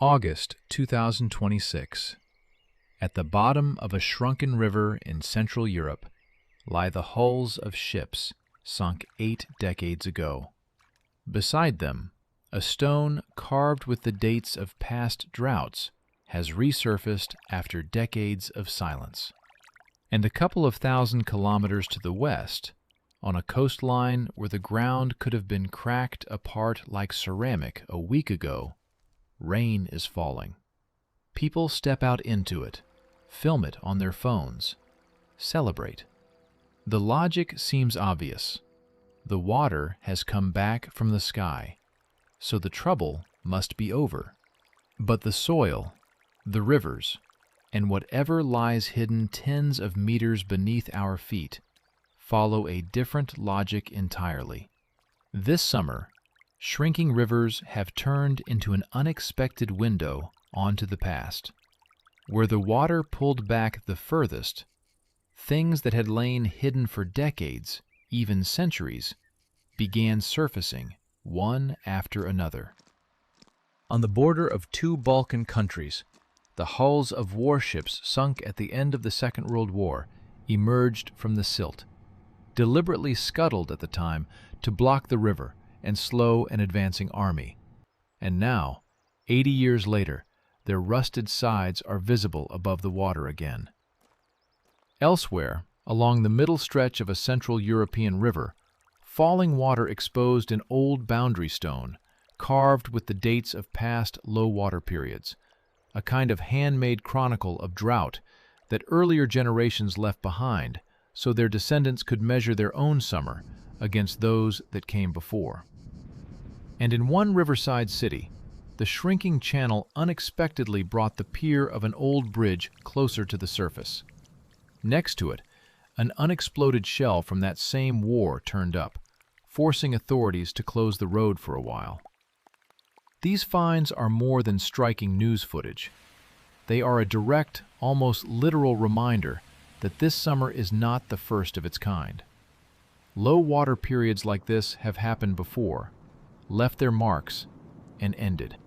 August 2026. At the bottom of a shrunken river in Central Europe lie the hulls of ships sunk 8 decades ago. Beside them, a stone carved with the dates of past droughts has resurfaced after decades of silence. And a couple of thousand kilometers to the west, on a coastline where the ground could have been cracked apart like ceramic a week ago, rain is falling. People step out into it, film it on their phones, celebrate. The logic seems obvious. The water has come back from the sky, so the trouble must be over. But the soil, the rivers, and whatever lies hidden tens of meters beneath our feet follow a different logic entirely. This summer, shrinking rivers have turned into an unexpected window onto the past. Where the water pulled back the furthest, things that had lain hidden for decades, even centuries, began surfacing one after another. On the border of 2 Balkan countries, the hulls of warships sunk at the end of the Second World War emerged from the silt, deliberately scuttled at the time to block the river and slow an advancing army. And now, 80 years later, their rusted sides are visible above the water again. Elsewhere, along the middle stretch of a Central European river, falling water exposed an old boundary stone, carved with the dates of past low water periods, a kind of handmade chronicle of drought that earlier generations left behind so their descendants could measure their own summer against those that came before. And in one riverside city, the shrinking channel unexpectedly brought the pier of an old bridge closer to the surface. Next to it, an unexploded shell from that same war turned up, forcing authorities to close the road for a while. These finds are more than striking news footage. They are a direct, almost literal reminder that this summer is not the first of its kind. Low water periods like this have happened before, left their marks, and ended.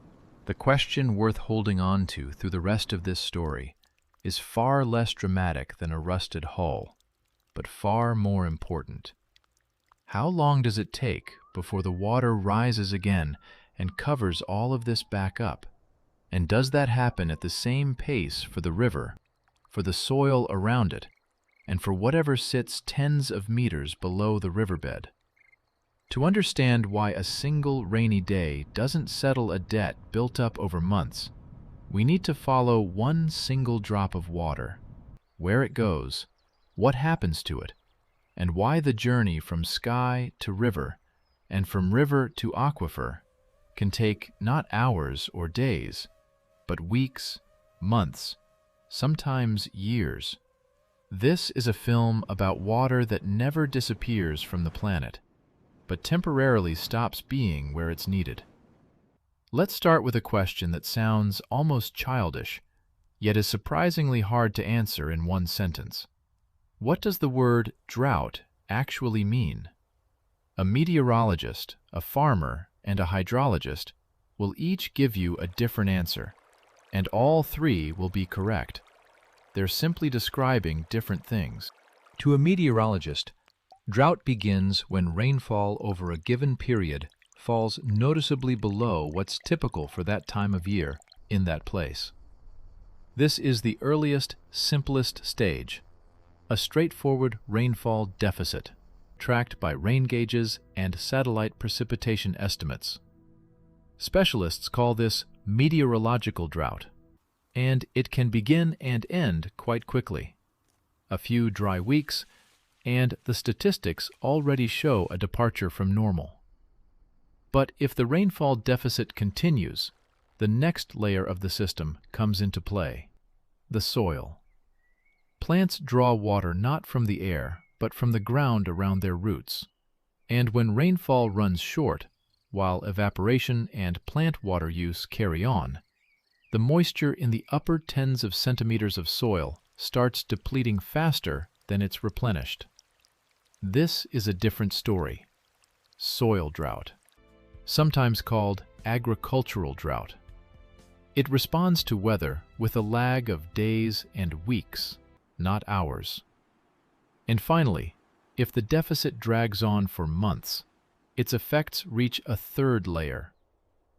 The question worth holding on to through the rest of this story is far less dramatic than a rusted hull, but far more important. How long does it take before the water rises again and covers all of this back up? And does that happen at the same pace for the river, for the soil around it, and for whatever sits tens of meters below the riverbed? To understand why a single rainy day doesn't settle a debt built up over months, we need to follow one single drop of water, where it goes, what happens to it, and why the journey from sky to river and from river to aquifer can take not hours or days, but weeks, months, sometimes years. This is a film about water that never disappears from the planet, but temporarily stops being where it's needed. Let's start with a question that sounds almost childish, yet is surprisingly hard to answer in one sentence. What does the word drought actually mean? A meteorologist, a farmer, and a hydrologist will each give you a different answer, and all 3 will be correct. They're simply describing different things. To a meteorologist, drought begins when rainfall over a given period falls noticeably below what's typical for that time of year in that place. This is the earliest, simplest stage, a straightforward rainfall deficit, tracked by rain gauges and satellite precipitation estimates. Specialists call this meteorological drought, and it can begin and end quite quickly. A few dry weeks, and the statistics already show a departure from normal. But if the rainfall deficit continues, the next layer of the system comes into play: the soil. Plants draw water not from the air, but from the ground around their roots. And when rainfall runs short, while evaporation and plant water use carry on, the moisture in the upper tens of centimeters of soil starts depleting faster than it's replenished. This is a different story: soil drought, sometimes called agricultural drought. It responds to weather with a lag of days and weeks, not hours. And finally, if the deficit drags on for months, its effects reach a third layer: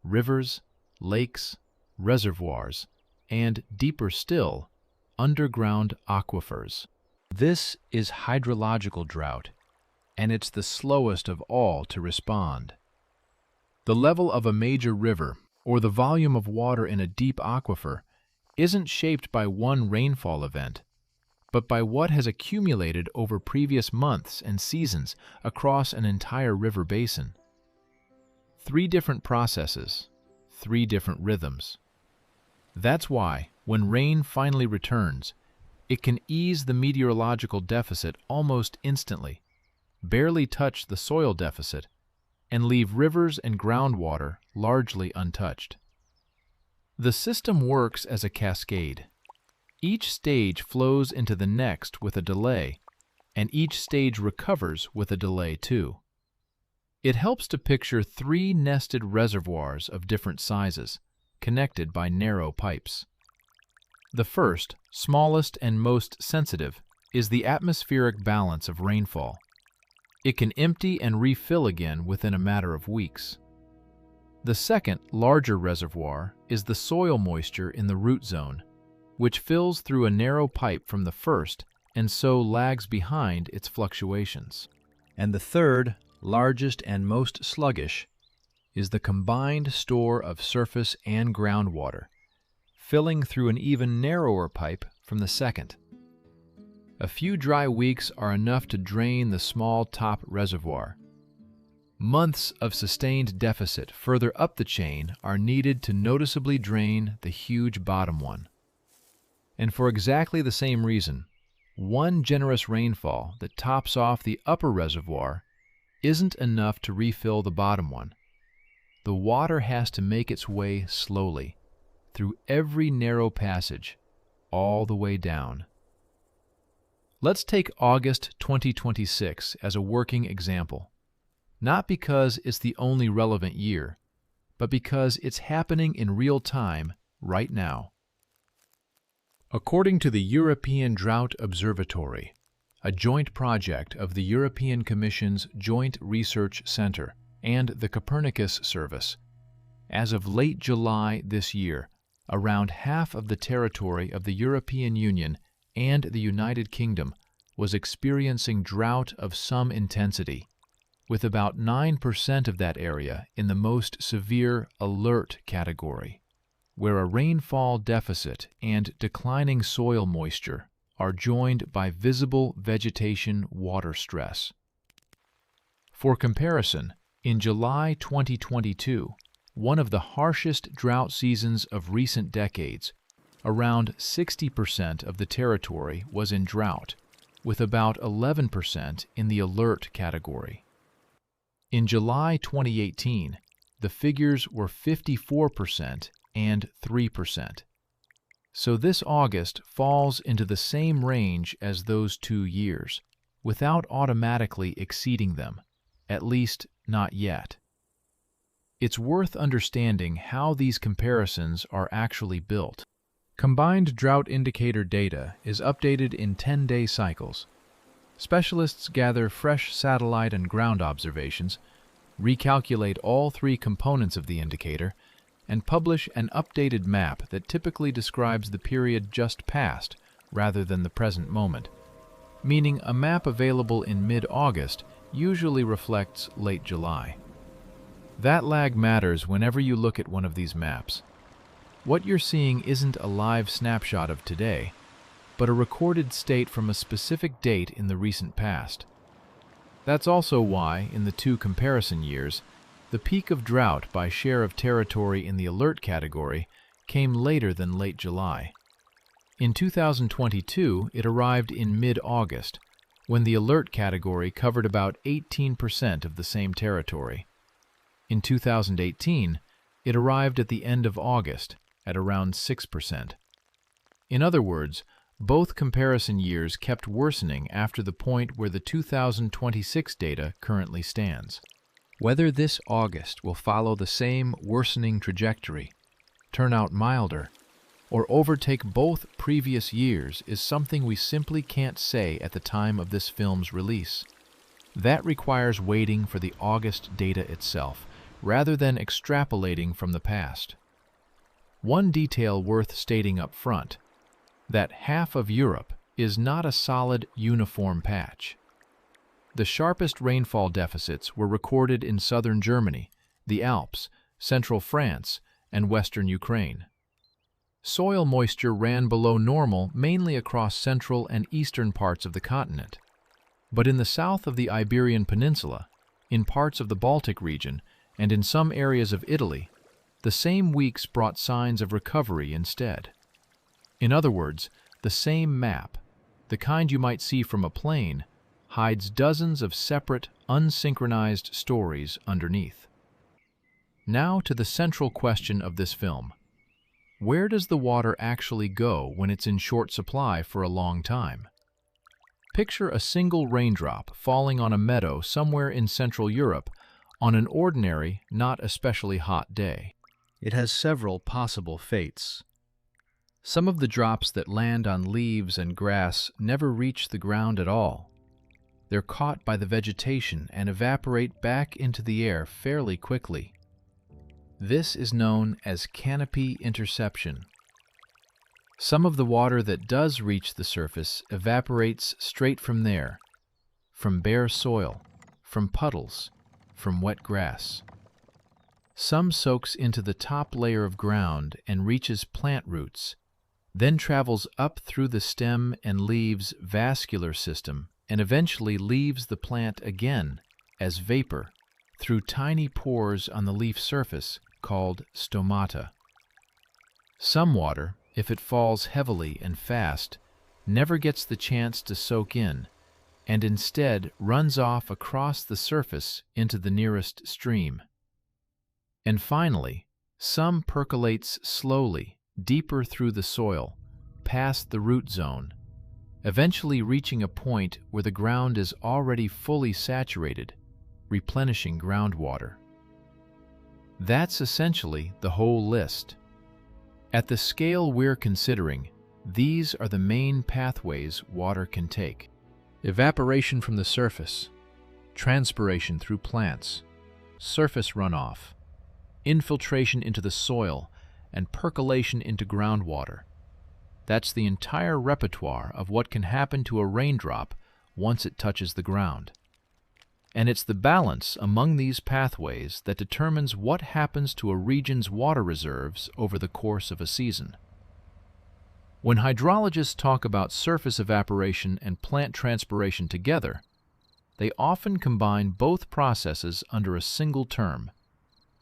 rivers, lakes, reservoirs, and, deeper still, underground aquifers. This is hydrological drought, and it's the slowest of all to respond. The level of a major river or the volume of water in a deep aquifer isn't shaped by one rainfall event, but by what has accumulated over previous months and seasons across an entire river basin. 3 different processes, 3 different rhythms. That's why, when rain finally returns, it can ease the meteorological deficit almost instantly, barely touch the soil deficit, and leave rivers and groundwater largely untouched. The system works as a cascade. Each stage flows into the next with a delay, and each stage recovers with a delay too. It helps to picture 3 nested reservoirs of different sizes, connected by narrow pipes. The first, smallest and most sensitive, is the atmospheric balance of rainfall. It can empty and refill again within a matter of weeks. The second, larger reservoir is the soil moisture in the root zone, which fills through a narrow pipe from the first and so lags behind its fluctuations. And the third, largest and most sluggish, is the combined store of surface and groundwater, filling through an even narrower pipe from the second. A few dry weeks are enough to drain the small top reservoir. Months of sustained deficit further up the chain are needed to noticeably drain the huge bottom one. And for exactly the same reason, one generous rainfall that tops off the upper reservoir isn't enough to refill the bottom one. The water has to make its way slowly, through every narrow passage, all the way down. Let's take August 2026 as a working example, not because it's the only relevant year, but because it's happening in real time right now. According to the European Drought Observatory, a joint project of the European Commission's Joint Research Centre and the Copernicus Service, as of late July this year, around half of the territory of the European Union and the United Kingdom was experiencing drought of some intensity, with about 9% of that area in the most severe alert category, where a rainfall deficit and declining soil moisture are joined by visible vegetation water stress. For comparison, in July 2022, one of the harshest drought seasons of recent decades, around 60% of the territory was in drought, with about 11% in the alert category. In July 2018, the figures were 54% and 3%. So this August falls into the same range as those 2 years, without automatically exceeding them, at least not yet. It's worth understanding how these comparisons are actually built. Combined drought indicator data is updated in 10-day cycles. Specialists gather fresh satellite and ground observations, recalculate all 3 components of the indicator, and publish an updated map that typically describes the period just past rather than the present moment, meaning a map available in mid-August usually reflects late July. That lag matters whenever you look at one of these maps. What you're seeing isn't a live snapshot of today, but a recorded state from a specific date in the recent past. That's also why, in the 2 comparison years, the peak of drought by share of territory in the alert category came later than late July. In 2022, it arrived in mid-August, when the alert category covered about 18% of the same territory. In 2018, it arrived at the end of August, at around 6%. In other words, both comparison years kept worsening after the point where the 2026 data currently stands. Whether this August will follow the same worsening trajectory turn out milder, or overtake both previous years is something we simply can't say at the time of this film's release. That requires waiting for the August data itself, rather than extrapolating from the past. One detail worth stating up front, that half of Europe is not a solid, uniform patch. The sharpest rainfall deficits were recorded in southern Germany, the Alps, central France, and western Ukraine. Soil moisture ran below normal mainly across central and eastern parts of the continent. But in the south of the Iberian Peninsula, in parts of the Baltic region, and in some areas of Italy, the same weeks brought signs of recovery instead. In other words, the same map, the kind you might see from a plane, hides dozens of separate, unsynchronized stories underneath. Now to the central question of this film. Where does the water actually go when it's in short supply for a long time? Picture a single raindrop falling on a meadow somewhere in Central Europe on an ordinary, not especially hot day. It has several possible fates. Some of the drops that land on leaves and grass never reach the ground at all. They're caught by the vegetation and evaporate back into the air fairly quickly. This is known as canopy interception. Some of the water that does reach the surface evaporates straight from there, from bare soil, from puddles, from wet grass. Some soaks into the top layer of ground and reaches plant roots, then travels up through the stem and leaves vascular system and eventually leaves the plant again as vapor through tiny pores on the leaf surface called stomata. Some water, if it falls heavily and fast, never gets the chance to soak in and instead runs off across the surface into the nearest stream. And finally, some percolates slowly deeper through the soil, past the root zone, eventually reaching a point where the ground is already fully saturated, replenishing groundwater. That's essentially the whole list. At the scale we're considering, these are the main pathways water can take. Evaporation from the surface, transpiration through plants, surface runoff, infiltration into the soil, and percolation into groundwater. That's the entire repertoire of what can happen to a raindrop once it touches the ground. And it's the balance among these pathways that determines what happens to a region's water reserves over the course of a season. When hydrologists talk about surface evaporation and plant transpiration together, they often combine both processes under a single term,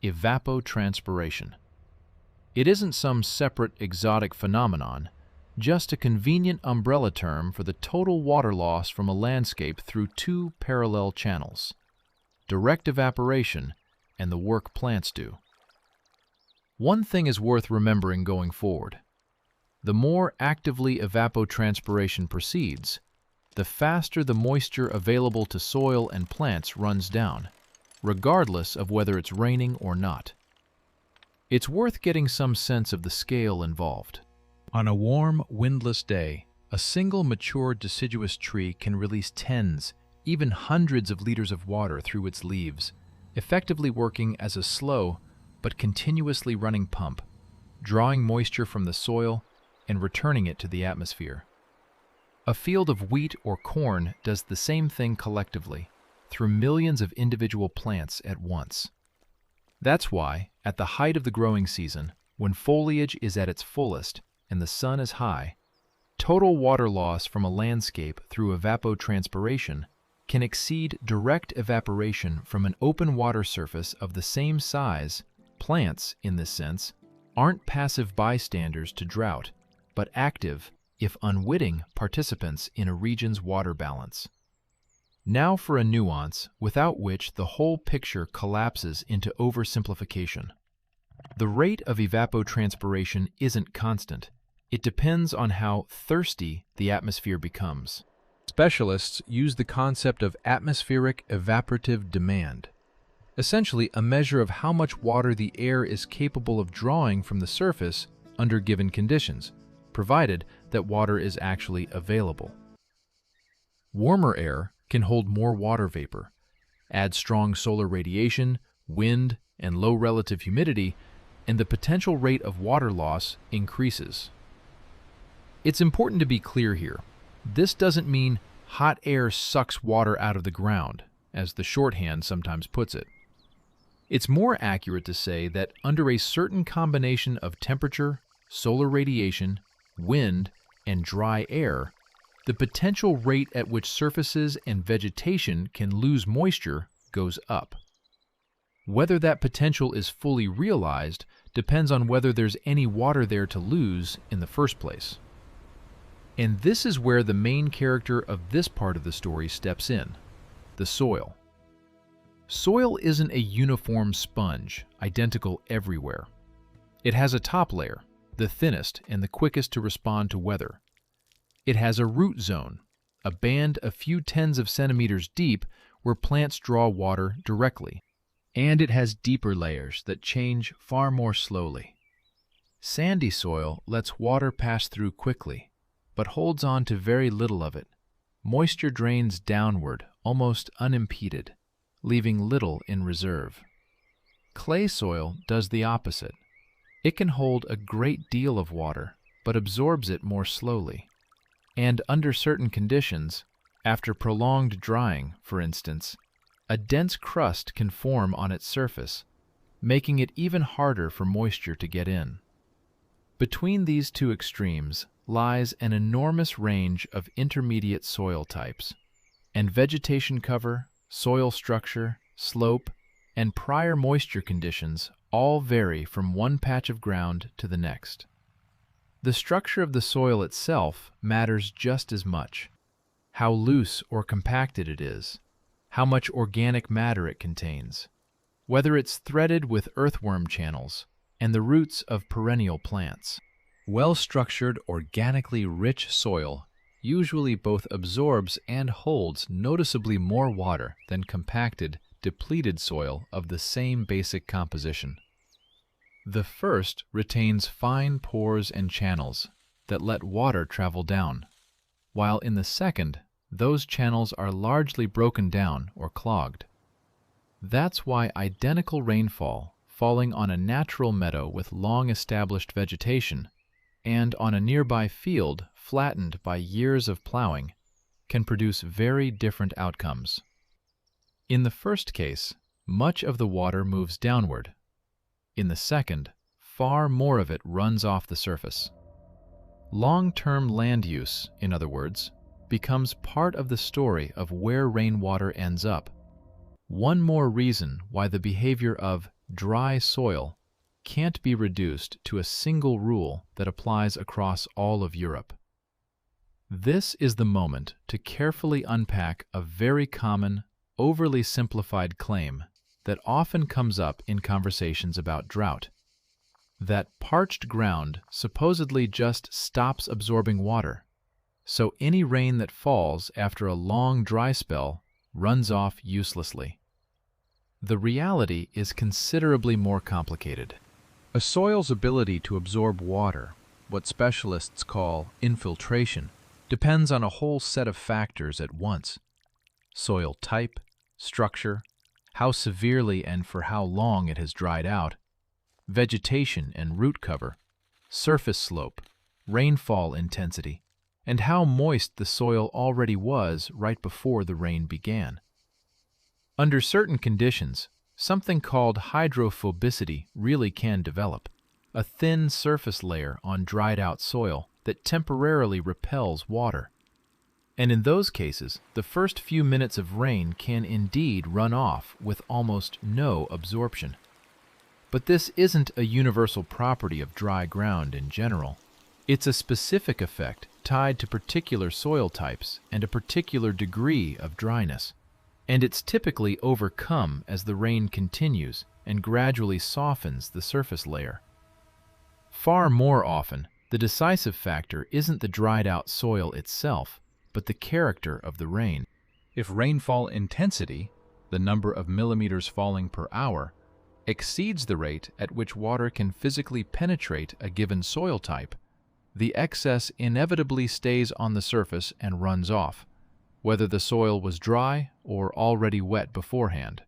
evapotranspiration. It isn't some separate exotic phenomenon, just a convenient umbrella term for the total water loss from a landscape through two parallel channels, direct evaporation and the work plants do. One thing is worth remembering going forward. The more actively evapotranspiration proceeds, the faster the moisture available to soil and plants runs down, regardless of whether it's raining or not. It's worth getting some sense of the scale involved. On a warm, windless day, a single mature deciduous tree can release tens, even hundreds of liters of water through its leaves, effectively working as a slow but continuously running pump, drawing moisture from the soil and returning it to the atmosphere. A field of wheat or corn does the same thing collectively, through millions of individual plants at once. That's why, at the height of the growing season, when foliage is at its fullest and the sun is high, total water loss from a landscape through evapotranspiration can exceed direct evaporation from an open water surface of the same size. Plants, in this sense, aren't passive bystanders to drought, but active, if unwitting, participants in a region's water balance. Now for a nuance without which the whole picture collapses into oversimplification. The rate of evapotranspiration isn't constant. It depends on how thirsty the atmosphere becomes. Specialists use the concept of atmospheric evaporative demand. essentially a measure of how much water the air is capable of drawing from the surface under given conditions, provided that water is actually available. Warmer air can hold more water vapor. Add strong solar radiation, wind, and low relative humidity, and the potential rate of water loss increases. It's important to be clear here. This doesn't mean hot air sucks water out of the ground, as the shorthand sometimes puts it. It's more accurate to say that under a certain combination of temperature, solar radiation, wind, and dry air, the potential rate at which surfaces and vegetation can lose moisture goes up. Whether that potential is fully realized depends on whether there's any water there to lose in the first place. And this is where the main character of this part of the story steps in: the soil. Soil isn't a uniform sponge, identical everywhere. It has a top layer, the thinnest and the quickest to respond to weather. It has a root zone, a band a few tens of centimeters deep where plants draw water directly. And it has deeper layers that change far more slowly. Sandy soil lets water pass through quickly, but holds on to very little of it. Moisture drains downward, almost unimpeded, leaving little in reserve. Clay soil does the opposite. It can hold a great deal of water, but absorbs it more slowly. And under certain conditions, after prolonged drying, for instance, a dense crust can form on its surface, making it even harder for moisture to get in. Between these two extremes lies an enormous range of intermediate soil types, and vegetation cover, soil structure, slope, and prior moisture conditions all vary from one patch of ground to the next. The structure of the soil itself matters just as much: how loose or compacted it is, how much organic matter it contains, whether it's threaded with earthworm channels and the roots of perennial plants. Well-structured, organically rich soil usually both absorbs and holds noticeably more water than compacted, depleted soil of the same basic composition. The first retains fine pores and channels that let water travel down, while in the second, those channels are largely broken down or clogged. That's why identical rainfall falling on a natural meadow with long-established vegetation and on a nearby field flattened by years of plowing can produce very different outcomes. In the first case, much of the water moves downward. In the second, far more of it runs off the surface. Long-term land use, in other words, becomes part of the story of where rainwater ends up. One more reason why the behavior of dry soil can't be reduced to a single rule that applies across all of Europe. This is the moment to carefully unpack a very common, overly simplified claim that often comes up in conversations about drought: that parched ground supposedly just stops absorbing water, so any rain that falls after a long dry spell runs off uselessly. The reality is considerably more complicated. A soil's ability to absorb water, what specialists call infiltration, depends on a whole set of factors at once: soil type, structure, how severely and for how long it has dried out, vegetation and root cover, surface slope, rainfall intensity, and how moist the soil already was right before the rain began. Under certain conditions, something called hydrophobicity really can develop, a thin surface layer on dried-out soil that temporarily repels water. And in those cases, the first few minutes of rain can indeed run off with almost no absorption. But this isn't a universal property of dry ground in general. It's a specific effect tied to particular soil types and a particular degree of dryness. And it's typically overcome as the rain continues and gradually softens the surface layer. Far more often, the decisive factor isn't the dried-out soil itself, but the character of the rain. If rainfall intensity, the number of millimeters falling per hour, exceeds the rate at which water can physically penetrate a given soil type, the excess inevitably stays on the surface and runs off, whether the soil was dry or already wet beforehand.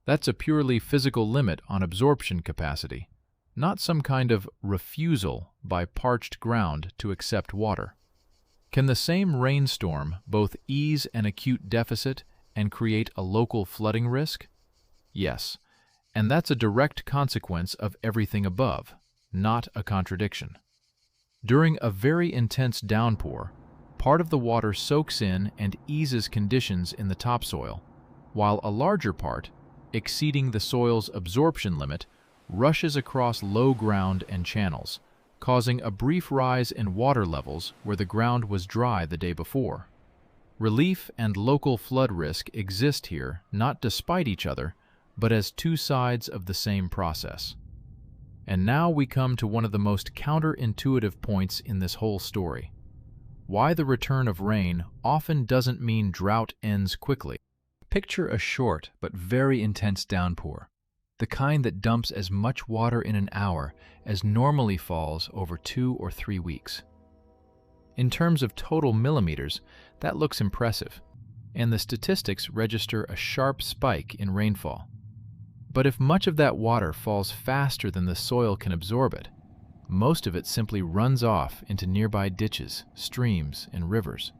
That's a purely physical limit on absorption capacity, not some kind of refusal by parched ground to accept water. Can the same rainstorm both ease an acute deficit and create a local flooding risk? Yes, and that's a direct consequence of everything above, not a contradiction. During a very intense downpour, part of the water soaks in and eases conditions in the topsoil, while a larger part, exceeding the soil's absorption limit, rushes across low ground and channels, causing a brief rise in water levels where the ground was dry the day before. Relief and local flood risk exist here not despite each other, but as two sides of the same process. And now we come to one of the most counterintuitive points in this whole story: why the return of rain often doesn't mean drought ends quickly. Picture a short but very intense downpour, the kind that dumps as much water in an hour as normally falls over 2 or 3 weeks. In terms of total millimeters, that looks impressive, and the statistics register a sharp spike in rainfall. But if much of that water falls faster than the soil can absorb it, most of it simply runs off into nearby ditches, streams, and rivers,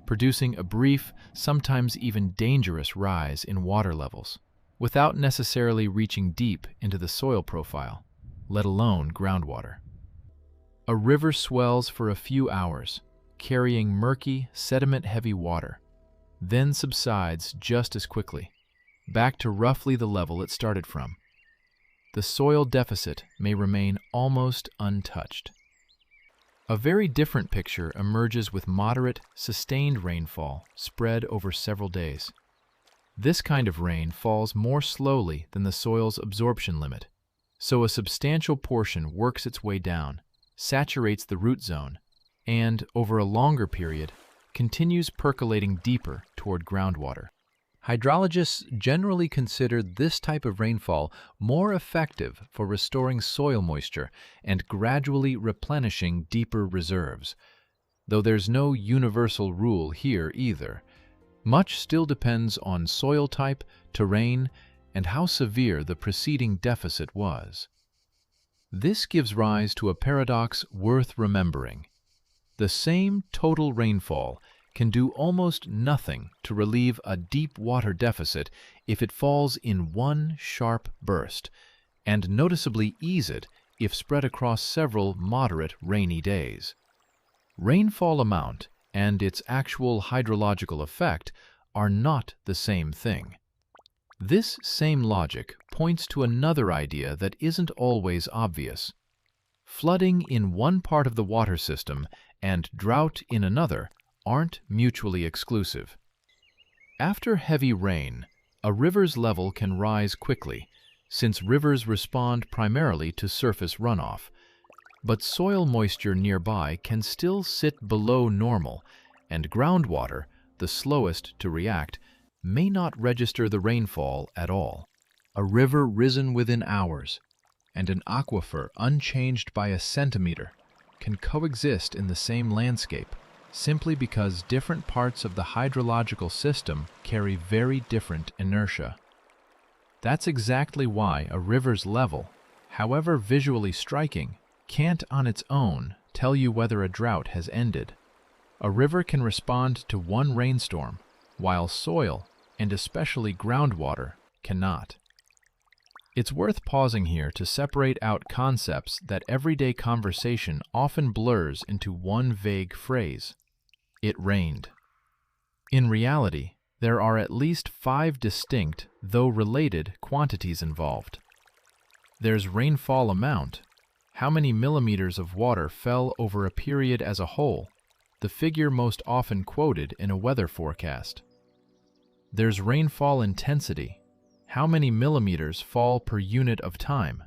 producing a brief, sometimes even dangerous rise in water levels, without necessarily reaching deep into the soil profile, let alone groundwater. A river swells for a few hours, carrying murky, sediment-heavy water, then subsides just as quickly, back to roughly the level it started from. The soil deficit may remain almost untouched. A very different picture emerges with moderate, sustained rainfall spread over several days. This kind of rain falls more slowly than the soil's absorption limit, so a substantial portion works its way down, saturates the root zone, and, over a longer period, continues percolating deeper toward groundwater. Hydrologists generally consider this type of rainfall more effective for restoring soil moisture and gradually replenishing deeper reserves, though there's no universal rule here either. Much still depends on soil type, terrain, and how severe the preceding deficit was. This gives rise to a paradox worth remembering. The same total rainfall can do almost nothing to relieve a deep water deficit if it falls in one sharp burst, and noticeably ease it if spread across several moderate rainy days. Rainfall amount and its actual hydrological effect are not the same thing. This same logic points to another idea that isn't always obvious. Flooding in one part of the water system and drought in another aren't mutually exclusive. After heavy rain, a river's level can rise quickly, since rivers respond primarily to surface runoff, but soil moisture nearby can still sit below normal, and groundwater, the slowest to react, may not register the rainfall at all. A river risen within hours and an aquifer unchanged by a centimeter can coexist in the same landscape, simply because different parts of the hydrological system carry very different inertia. That's exactly why a river's level, however visually striking, can't on its own tell you whether a drought has ended. A river can respond to one rainstorm, while soil, and especially groundwater, cannot. It's worth pausing here to separate out concepts that everyday conversation often blurs into one vague phrase: it rained. In reality, there are at least 5 distinct, though related, quantities involved. There's rainfall amount, how many millimeters of water fell over a period as a whole, the figure most often quoted in a weather forecast. There's rainfall intensity, how many millimeters fall per unit of time,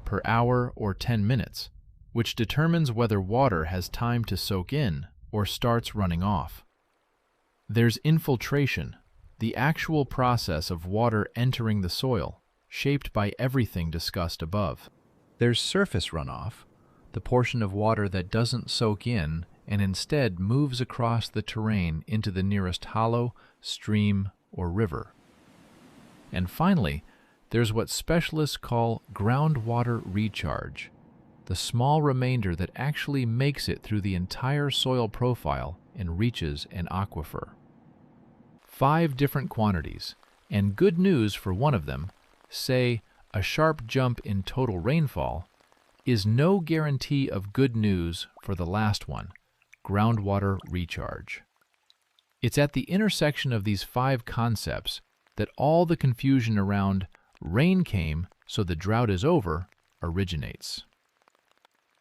per hour or 10 minutes, which determines whether water has time to soak in or starts running off. There's infiltration, the actual process of water entering the soil, shaped by everything discussed above. There's surface runoff, the portion of water that doesn't soak in and instead moves across the terrain into the nearest hollow, stream, or river. And finally, there's what specialists call groundwater recharge, the small remainder that actually makes it through the entire soil profile and reaches an aquifer. 5 different quantities, and good news for one of them, say a sharp jump in total rainfall, is no guarantee of good news for the last one, groundwater recharge. It's at the intersection of these 5 concepts that all the confusion around "rain came, so the drought is over" originates.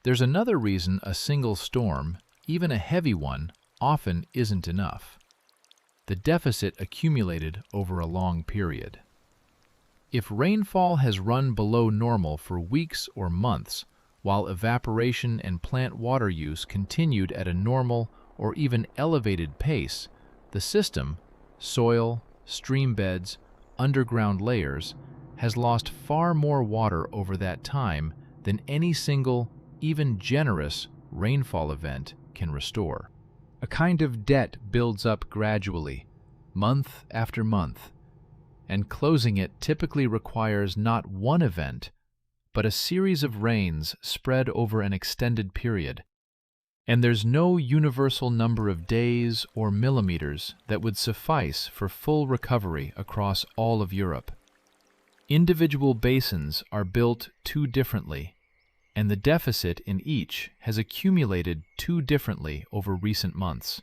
There's another reason a single storm, even a heavy one, often isn't enough: the deficit accumulated over a long period. If rainfall has run below normal for weeks or months, while evaporation and plant water use continued at a normal or even elevated pace, the system, soil, stream beds, underground layers, has lost far more water over that time than any single, even generous, rainfall event can restore. A kind of debt builds up gradually, month after month, and closing it typically requires not one event, but a series of rains spread over an extended period. And there's no universal number of days or millimeters that would suffice for full recovery across all of Europe. Individual basins are built too differently, and the deficit in each has accumulated too differently over recent months.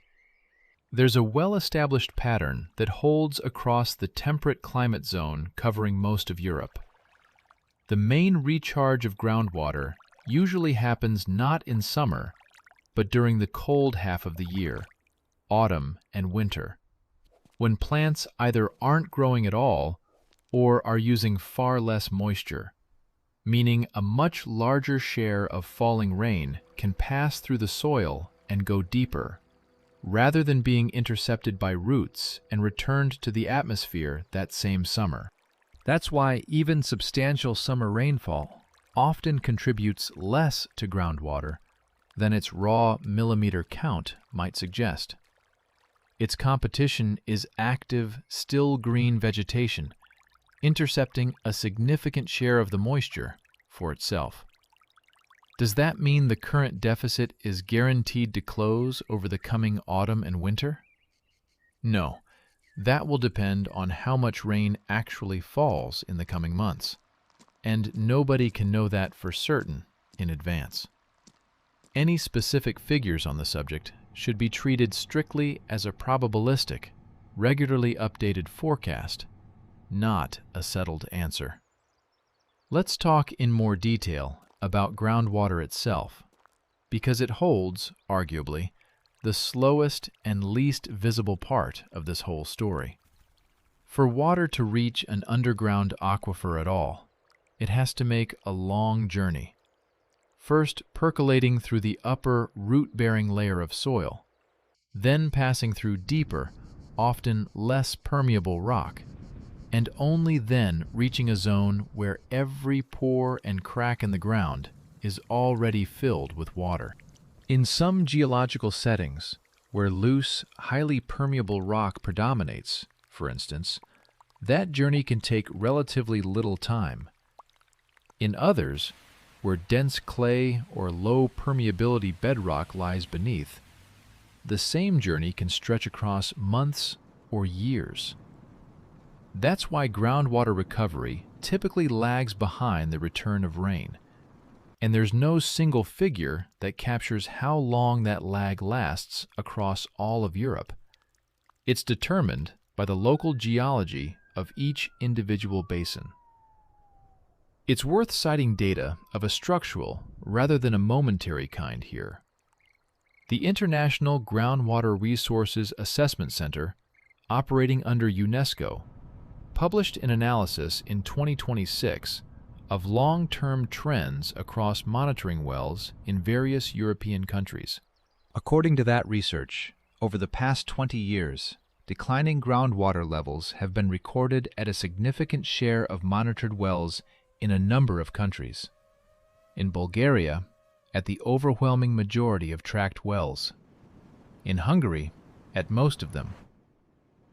There's a well-established pattern that holds across the temperate climate zone covering most of Europe. The main recharge of groundwater usually happens not in summer, but during the cold half of the year, autumn and winter, when plants either aren't growing at all or are using far less moisture, meaning a much larger share of falling rain can pass through the soil and go deeper, rather than being intercepted by roots and returned to the atmosphere that same summer. That's why even substantial summer rainfall often contributes less to groundwater than its raw millimeter count might suggest. Its competition is active, still green vegetation, intercepting a significant share of the moisture for itself. Does that mean the current deficit is guaranteed to close over the coming autumn and winter? No, that will depend on how much rain actually falls in the coming months, and nobody can know that for certain in advance. Any specific figures on the subject should be treated strictly as a probabilistic, regularly updated forecast, not a settled answer. Let's talk in more detail about groundwater itself, because it holds, arguably, the slowest and least visible part of this whole story. For water to reach an underground aquifer at all, it has to make a long journey, first percolating through the upper root-bearing layer of soil, then passing through deeper, often less permeable rock, and only then reaching a zone where every pore and crack in the ground is already filled with water. In some geological settings, where loose, highly permeable rock predominates, for instance, that journey can take relatively little time. In others, where dense clay or low permeability bedrock lies beneath, the same journey can stretch across months or years. That's why groundwater recovery typically lags behind the return of rain, and there's no single figure that captures how long that lag lasts across all of Europe. It's determined by the local geology of each individual basin. It's worth citing data of a structural rather than a momentary kind here. The International Groundwater Resources Assessment Center, operating under UNESCO, published an analysis in 2026 of long-term trends across monitoring wells in various European countries. According to that research, over the past 20 years, declining groundwater levels have been recorded at a significant share of monitored wells in a number of countries. In Bulgaria, at the overwhelming majority of tracked wells. In Hungary, at most of them.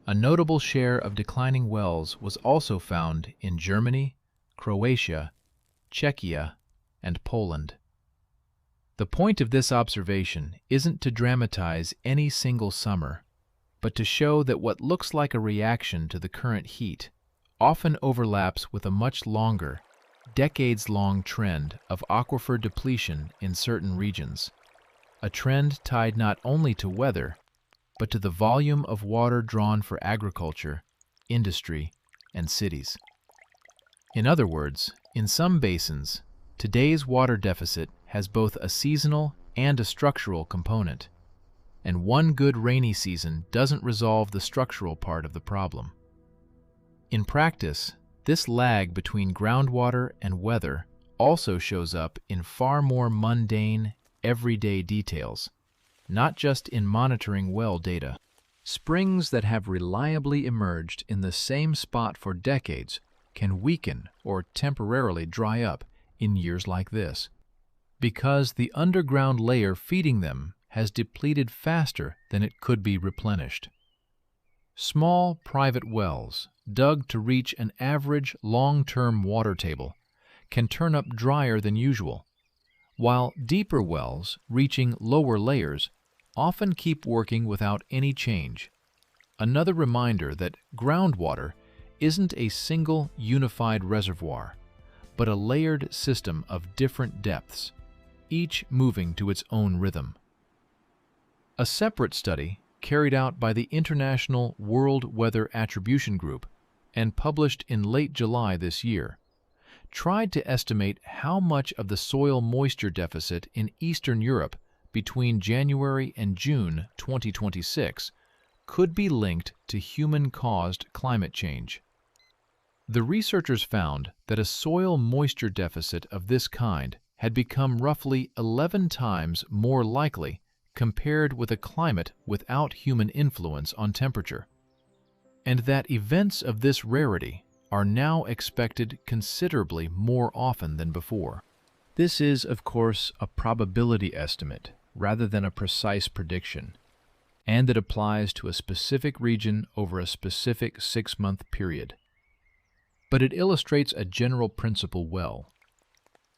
A notable share of declining wells was also found in Germany, Croatia, Czechia, and Poland. The point of this observation isn't to dramatize any single summer, but to show that what looks like a reaction to the current heat often overlaps with a much longer, decades-long trend of aquifer depletion in certain regions, a trend tied not only to weather, but to the volume of water drawn for agriculture, industry, and cities. In other words, in some basins, today's water deficit has both a seasonal and a structural component, and one good rainy season doesn't resolve the structural part of the problem. In practice, this lag between groundwater and weather also shows up in far more mundane, everyday details, not just in monitoring well data. Springs that have reliably emerged in the same spot for decades can weaken or temporarily dry up in years like this, because the underground layer feeding them has depleted faster than it could be replenished. Small private wells, dug to reach an average long-term water table, can turn up drier than usual, while deeper wells reaching lower layers often keep working without any change. Another reminder that groundwater isn't a single unified reservoir, but a layered system of different depths, each moving to its own rhythm. A separate study, carried out by the International World Weather Attribution Group and published in late July this year, tried to estimate how much of the soil moisture deficit in Eastern Europe between January and June 2026 could be linked to human-caused climate change. The researchers found that a soil moisture deficit of this kind had become roughly 11 times more likely compared with a climate without human influence on temperature, and that events of this rarity are now expected considerably more often than before. This is, of course, a probability estimate rather than a precise prediction, and it applies to a specific region over a specific 6-month period. But it illustrates a general principle well.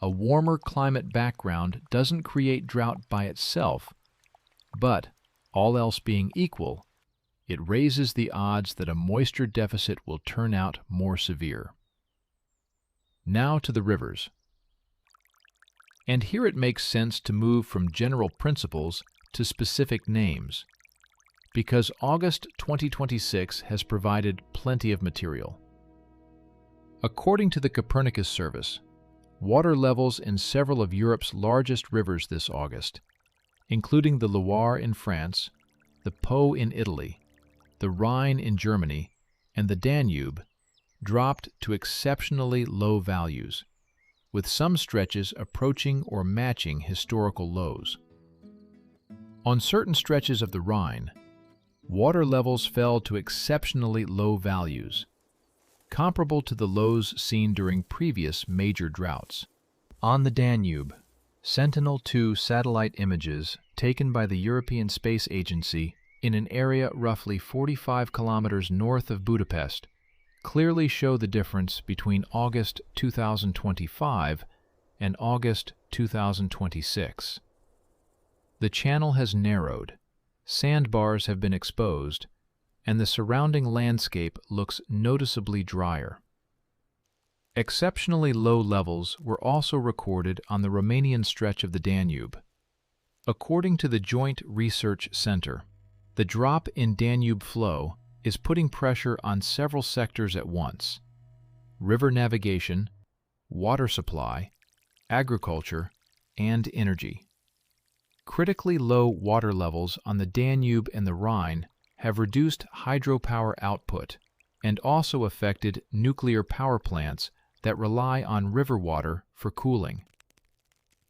A warmer climate background doesn't create drought by itself, but, all else being equal, it raises the odds that a moisture deficit will turn out more severe. Now to the rivers. And here it makes sense to move from general principles to specific names, because August 2026 has provided plenty of material. According to the Copernicus Service, water levels in several of Europe's largest rivers this August, including the Loire in France, the Po in Italy, the Rhine in Germany, and the Danube, dropped to exceptionally low values, with some stretches approaching or matching historical lows. On certain stretches of the Rhine, water levels fell to exceptionally low values, comparable to the lows seen during previous major droughts. On the Danube, Sentinel-2 satellite images taken by the European Space Agency in an area roughly 45 kilometers north of Budapest clearly show the difference between August 2025 and August 2026. The channel has narrowed, sandbars have been exposed, and the surrounding landscape looks noticeably drier. Exceptionally low levels were also recorded on the Romanian stretch of the Danube. According to the Joint Research Center, the drop in Danube flow is putting pressure on several sectors at once: river navigation, water supply, agriculture, and energy. Critically low water levels on the Danube and the Rhine have reduced hydropower output and also affected nuclear power plants that rely on river water for cooling.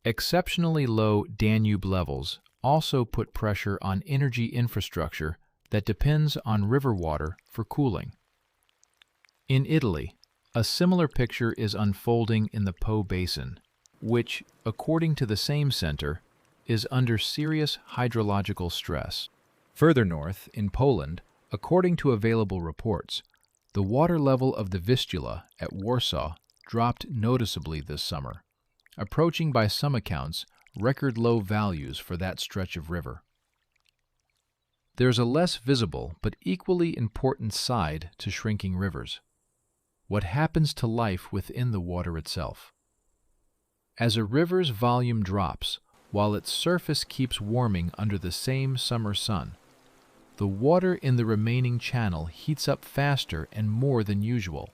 Exceptionally low Danube levels also put pressure on energy infrastructure that depends on river water for cooling. In Italy, a similar picture is unfolding in the Po Basin, which, according to the same center, is under serious hydrological stress. Further north, in Poland, according to available reports, the water level of the Vistula at Warsaw dropped noticeably this summer, approaching by some accounts record low values for that stretch of river. There's a less visible but equally important side to shrinking rivers: what happens to life within the water itself. As a river's volume drops, while its surface keeps warming under the same summer sun, the water in the remaining channel heats up faster and more than usual,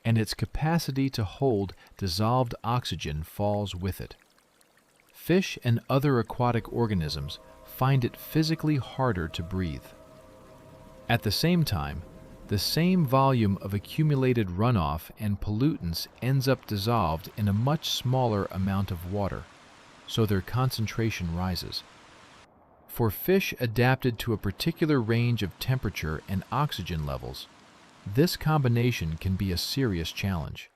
and its capacity to hold dissolved oxygen falls with it. Fish and other aquatic organisms find it physically harder to breathe. At the same time, the same volume of accumulated runoff and pollutants ends up dissolved in a much smaller amount of water, so their concentration rises. For fish adapted to a particular range of temperature and oxygen levels, this combination can be a serious challenge.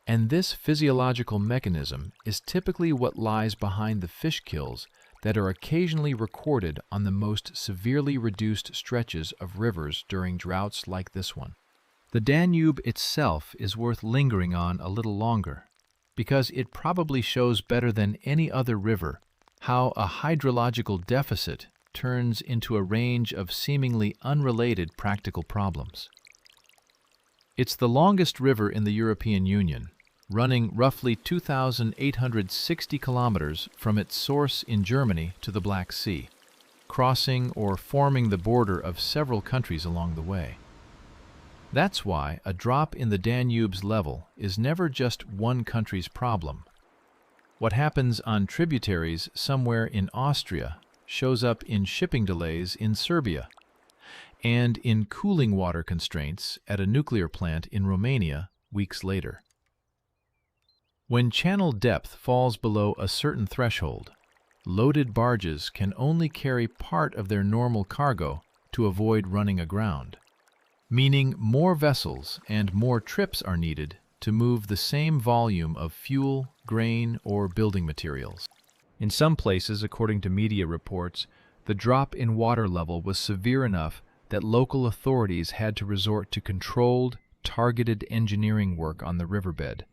And this physiological mechanism is typically what lies behind the fish kills that are occasionally recorded on the most severely reduced stretches of rivers during droughts like this one. The Danube itself is worth lingering on a little longer, because it probably shows better than any other river how a hydrological deficit turns into a range of seemingly unrelated practical problems. It's the longest river in the European Union, running roughly 2,860 kilometers from its source in Germany to the Black Sea, crossing or forming the border of several countries along the way. That's why a drop in the Danube's level is never just one country's problem. What happens on tributaries somewhere in Austria shows up in shipping delays in Serbia, and in cooling water constraints at a nuclear plant in Romania weeks later. When channel depth falls below a certain threshold, loaded barges can only carry part of their normal cargo to avoid running aground, meaning more vessels and more trips are needed to move the same volume of fuel, grain, or building materials. In some places, according to media reports, the drop in water level was severe enough that local authorities had to resort to controlled, targeted engineering work on the riverbed,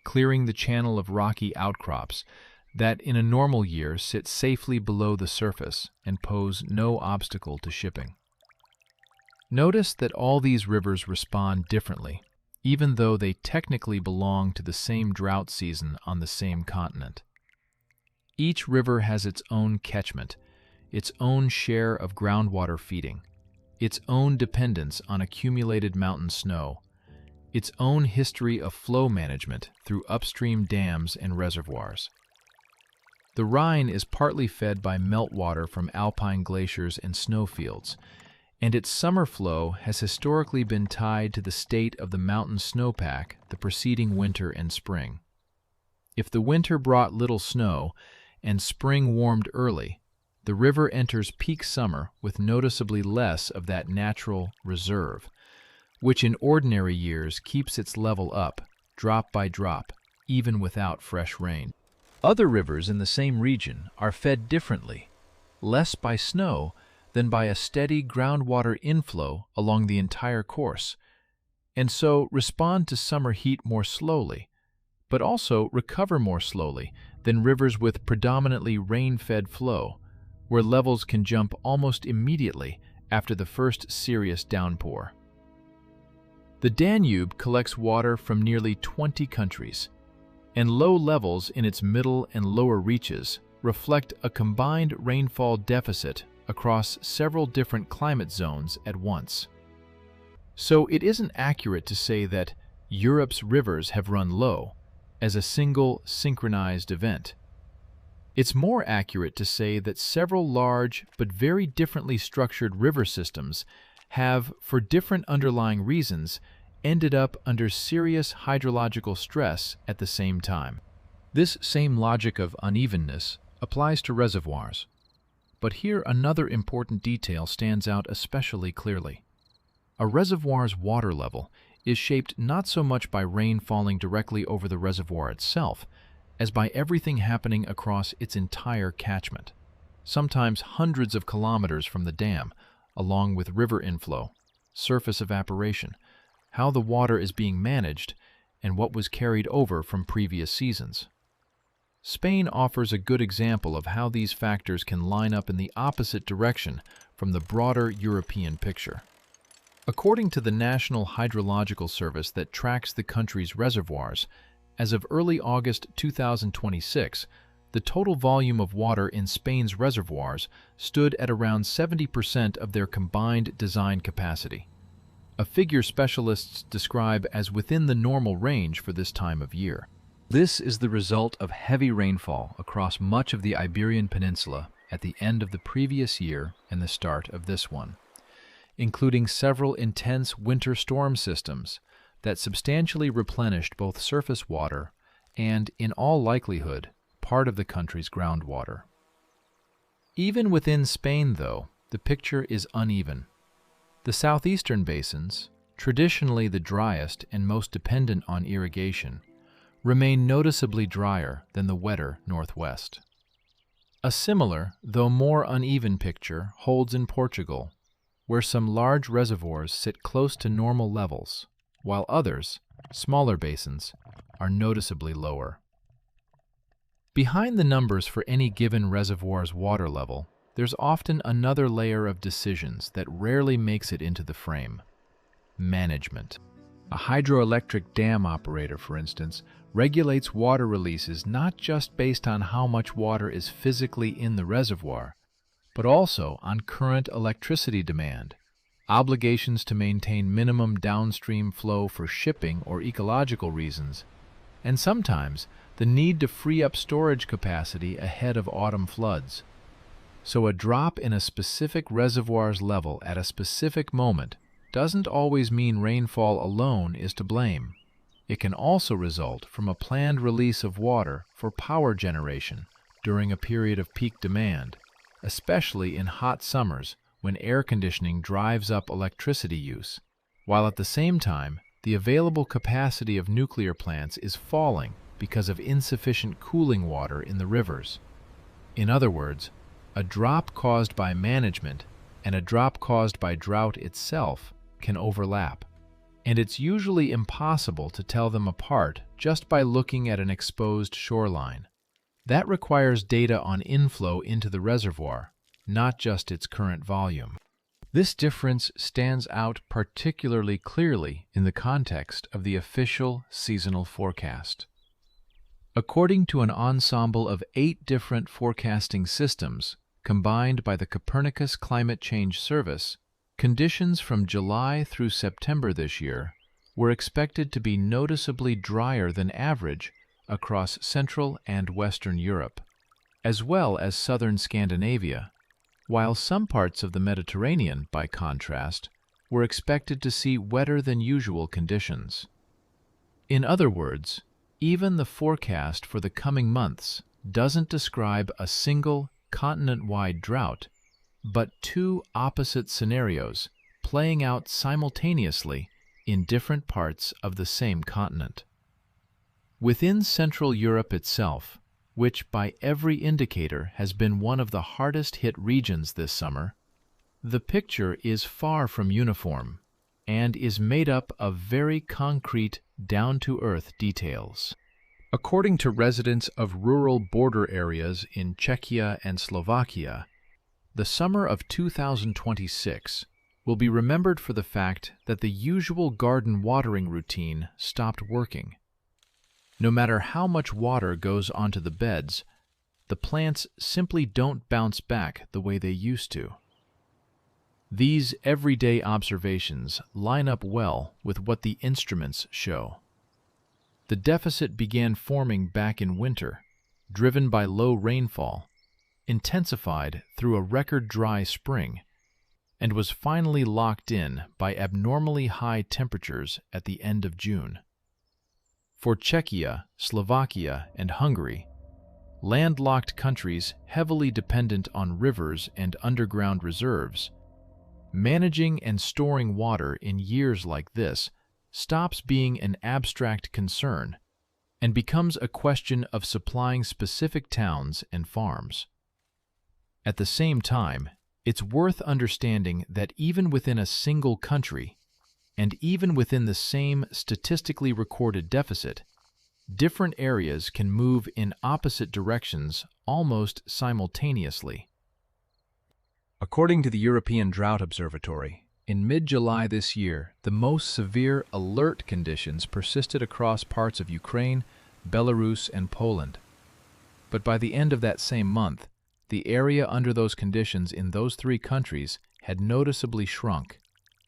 clearing the channel of rocky outcrops that in a normal year sit safely below the surface and pose no obstacle to shipping. Notice that all these rivers respond differently, even though they technically belong to the same drought season on the same continent. Each river has its own catchment, its own share of groundwater feeding, its own dependence on accumulated mountain snow, its own history of flow management through upstream dams and reservoirs. The Rhine is partly fed by meltwater from alpine glaciers and snowfields, and its summer flow has historically been tied to the state of the mountain snowpack the preceding winter and spring. If the winter brought little snow and spring warmed early, the river enters peak summer with noticeably less of that natural reserve, which in ordinary years keeps its level up, drop by drop, even without fresh rain. Other rivers in the same region are fed differently, less by snow than by a steady groundwater inflow along the entire course, and so respond to summer heat more slowly, but also recover more slowly than rivers with predominantly rain-fed flow, where levels can jump almost immediately after the first serious downpour. The Danube collects water from nearly 20 countries, and low levels in its middle and lower reaches reflect a combined rainfall deficit across several different climate zones at once. So it isn't accurate to say that Europe's rivers have run low as a single synchronized event. It's more accurate to say that several large but very differently structured river systems have, for different underlying reasons, ended up under serious hydrological stress at the same time. This same logic of unevenness applies to reservoirs. But here another important detail stands out especially clearly. A reservoir's water level is shaped not so much by rain falling directly over the reservoir itself, as by everything happening across its entire catchment, sometimes hundreds of kilometers from the dam, along with river inflow, surface evaporation, how the water is being managed, and what was carried over from previous seasons. Spain offers a good example of how these factors can line up in the opposite direction from the broader European picture. According to the National Hydrological Service that tracks the country's reservoirs, as of early August 2026, the total volume of water in Spain's reservoirs stood at around 70% of their combined design capacity, a figure specialists describe as within the normal range for this time of year. This is the result of heavy rainfall across much of the Iberian Peninsula at the end of the previous year and the start of this one, including several intense winter storm systems that substantially replenished both surface water and, in all likelihood, part of the country's groundwater. Even within Spain, though, the picture is uneven. The southeastern basins, traditionally the driest and most dependent on irrigation, remain noticeably drier than the wetter northwest. A similar, though more uneven picture holds in Portugal, where some large reservoirs sit close to normal levels, while others, smaller basins, are noticeably lower. Behind the numbers for any given reservoir's water level, there's often another layer of decisions that rarely makes it into the frame: management. A hydroelectric dam operator, for instance, regulates water releases not just based on how much water is physically in the reservoir, but also on current electricity demand, obligations to maintain minimum downstream flow for shipping or ecological reasons, and sometimes the need to free up storage capacity ahead of autumn floods. So a drop in a specific reservoir's level at a specific moment doesn't always mean rainfall alone is to blame. It can also result from a planned release of water for power generation during a period of peak demand, especially in hot summers when air conditioning drives up electricity use, while at the same time the available capacity of nuclear plants is falling because of insufficient cooling water in the rivers. In other words, a drop caused by management and a drop caused by drought itself can overlap, and it's usually impossible to tell them apart just by looking at an exposed shoreline. That requires data on inflow into the reservoir, not just its current volume. This difference stands out particularly clearly in the context of the official seasonal forecast. According to an ensemble of 8 different forecasting systems combined by the Copernicus Climate Change Service, conditions from July through September this year were expected to be noticeably drier than average across Central and Western Europe, as well as southern Scandinavia, while some parts of the Mediterranean, by contrast, were expected to see wetter than usual conditions. In other words, even the forecast for the coming months doesn't describe a single continent-wide drought, but 2 opposite scenarios playing out simultaneously in different parts of the same continent. Within Central Europe itself, which by every indicator has been one of the hardest-hit regions this summer, the picture is far from uniform and is made up of very concrete, down-to-earth details. According to residents of rural border areas in Czechia and Slovakia, the summer of 2026 will be remembered for the fact that the usual garden watering routine stopped working. No matter how much water goes onto the beds, the plants simply don't bounce back the way they used to. These everyday observations line up well with what the instruments show. The deficit began forming back in winter, driven by low rainfall, intensified through a record dry spring, and was finally locked in by abnormally high temperatures at the end of June. For Czechia, Slovakia, and Hungary, landlocked countries heavily dependent on rivers and underground reserves, managing and storing water in years like this stops being an abstract concern and becomes a question of supplying specific towns and farms. At the same time, it's worth understanding that even within a single country, and even within the same statistically recorded deficit, different areas can move in opposite directions almost simultaneously. According to the European Drought Observatory, in mid-July this year, the most severe alert conditions persisted across parts of Ukraine, Belarus, and Poland. But by the end of that same month, the area under those conditions in those three countries had noticeably shrunk,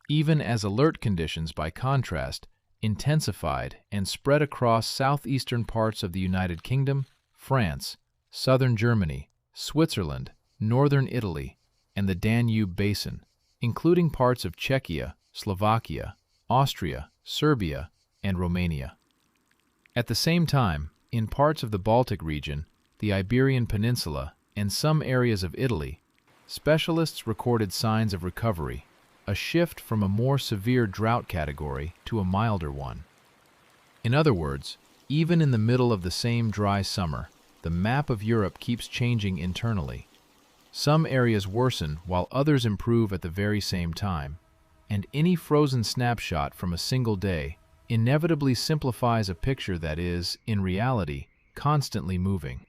even as alert conditions, by contrast, intensified and spread across southeastern parts of the United Kingdom, France, southern Germany, Switzerland, northern Italy, and the Danube Basin, including parts of Czechia, Slovakia, Austria, Serbia, and Romania. At the same time, in parts of the Baltic region, the Iberian Peninsula, and some areas of Italy, specialists recorded signs of recovery, a shift from a more severe drought category to a milder one. In other words, even in the middle of the same dry summer, the map of Europe keeps changing internally. Some areas worsen while others improve at the very same time, and any frozen snapshot from a single day inevitably simplifies a picture that is, in reality, constantly moving.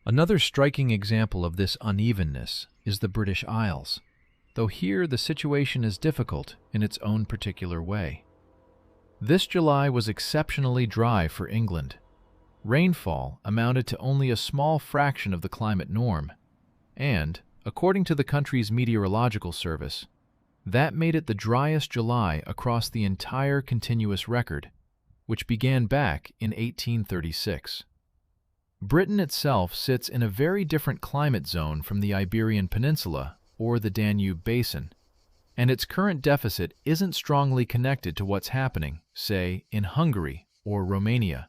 Another striking example of this unevenness is the British Isles, though here the situation is difficult in its own particular way. This July was exceptionally dry for England. Rainfall amounted to only a small fraction of the climate norm, and, according to the country's meteorological service, that made it the driest July across the entire continuous record, which began back in 1836. Britain itself sits in a very different climate zone from the Iberian Peninsula or the Danube Basin, and its current deficit isn't strongly connected to what's happening, say, in Hungary or Romania.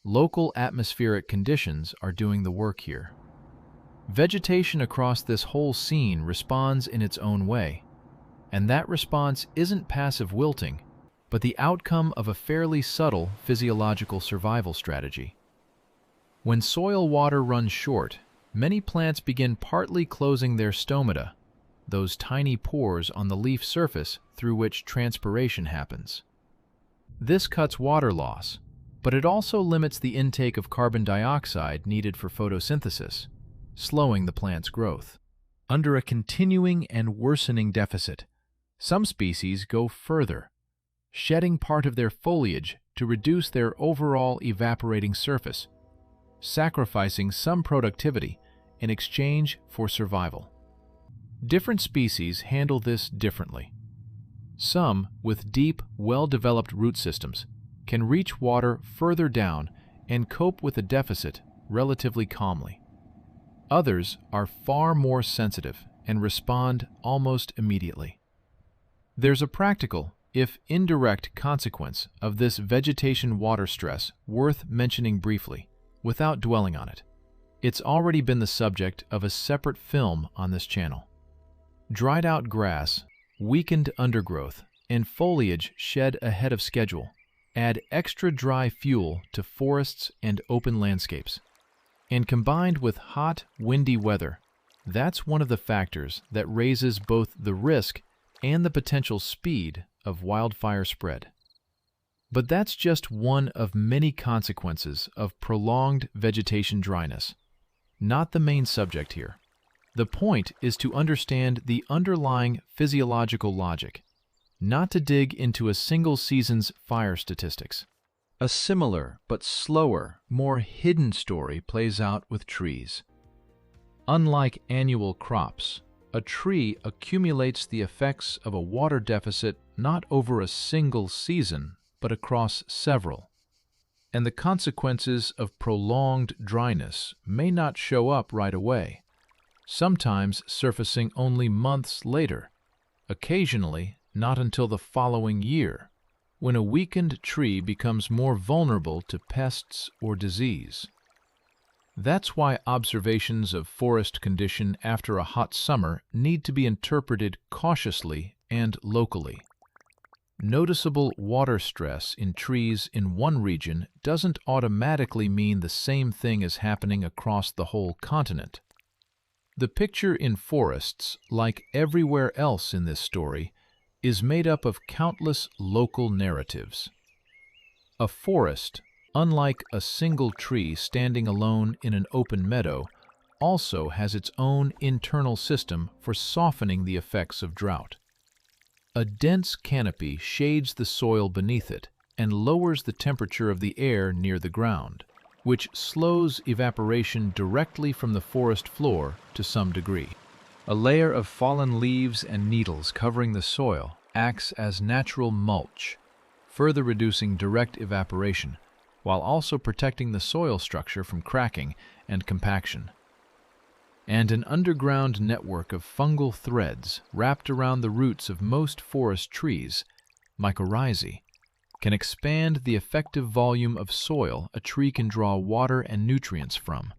Local atmospheric conditions are doing the work here. Vegetation across this whole scene responds in its own way, and that response isn't passive wilting, but the outcome of a fairly subtle physiological survival strategy. When soil water runs short, many plants begin partly closing their stomata, those tiny pores on the leaf surface through which transpiration happens. This cuts water loss, but it also limits the intake of carbon dioxide needed for photosynthesis, slowing the plant's growth. Under a continuing and worsening deficit, some species go further, shedding part of their foliage to reduce their overall evaporating surface, sacrificing some productivity in exchange for survival. Different species handle this differently. Some, with deep, well-developed root systems, can reach water further down and cope with the deficit relatively calmly. Others are far more sensitive and respond almost immediately. There's a practical, if indirect, consequence of this vegetation water stress worth mentioning briefly, without dwelling on it. It's already been the subject of a separate film on this channel. Dried-out grass, weakened undergrowth, and foliage shed ahead of schedule add extra dry fuel to forests and open landscapes. And combined with hot, windy weather, that's one of the factors that raises both the risk and the potential speed of wildfire spread. But that's just one of many consequences of prolonged vegetation dryness, not the main subject here. The point is to understand the underlying physiological logic, not to dig into a single season's fire statistics. A similar but slower, more hidden story plays out with trees. Unlike annual crops, a tree accumulates the effects of a water deficit not over a single season, but across several. And the consequences of prolonged dryness may not show up right away, sometimes surfacing only months later, occasionally not until the following year, when a weakened tree becomes more vulnerable to pests or disease. That's why observations of forest condition after a hot summer need to be interpreted cautiously and locally. Noticeable water stress in trees in one region doesn't automatically mean the same thing is happening across the whole continent. The picture in forests, like everywhere else in this story, is made up of countless local narratives. A forest, unlike a single tree standing alone in an open meadow, also has its own internal system for softening the effects of drought. A dense canopy shades the soil beneath it and lowers the temperature of the air near the ground, which slows evaporation directly from the forest floor to some degree. A layer of fallen leaves and needles covering the soil acts as natural mulch, further reducing direct evaporation, while also protecting the soil structure from cracking and compaction. And an underground network of fungal threads wrapped around the roots of most forest trees, mycorrhizae, can expand the effective volume of soil a tree can draw water and nutrients from,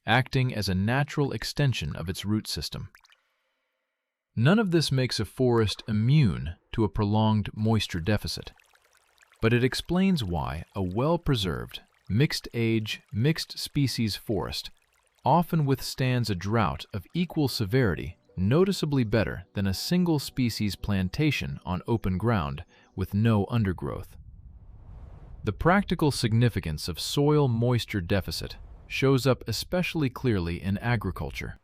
acting as a natural extension of its root system. None of this makes a forest immune to a prolonged moisture deficit, but it explains why a well-preserved, mixed-age, mixed-species forest often withstands a drought of equal severity noticeably better than a single-species plantation on open ground with no undergrowth. The practical significance of soil moisture deficit shows up especially clearly in agriculture,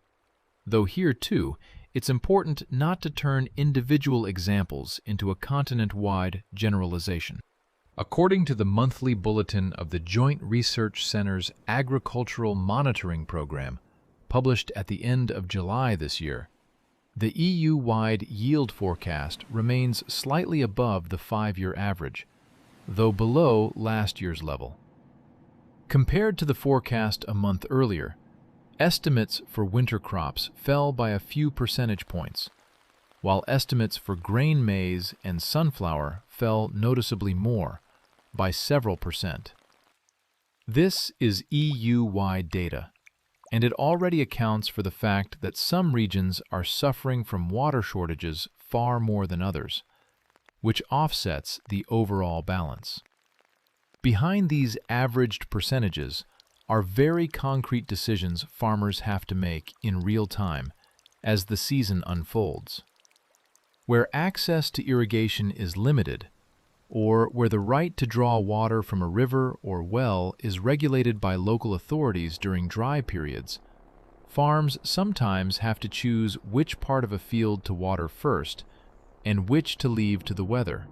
though here too it's important not to turn individual examples into a continent-wide generalization. According to the monthly bulletin of the Joint Research Center's Agricultural Monitoring Program, published at the end of July this year, the EU-wide yield forecast remains slightly above the 5-year average, though below last year's level. Compared to the forecast a month earlier, estimates for winter crops fell by a few percentage points, while estimates for grain maize and sunflower fell noticeably more, by several percent. This is EU-wide data, and it already accounts for the fact that some regions are suffering from water shortages far more than others, which offsets the overall balance. Behind these averaged percentages are very concrete decisions farmers have to make in real time as the season unfolds. Where access to irrigation is limited, or where the right to draw water from a river or well is regulated by local authorities during dry periods, farms sometimes have to choose which part of a field to water first and which to leave to the weather,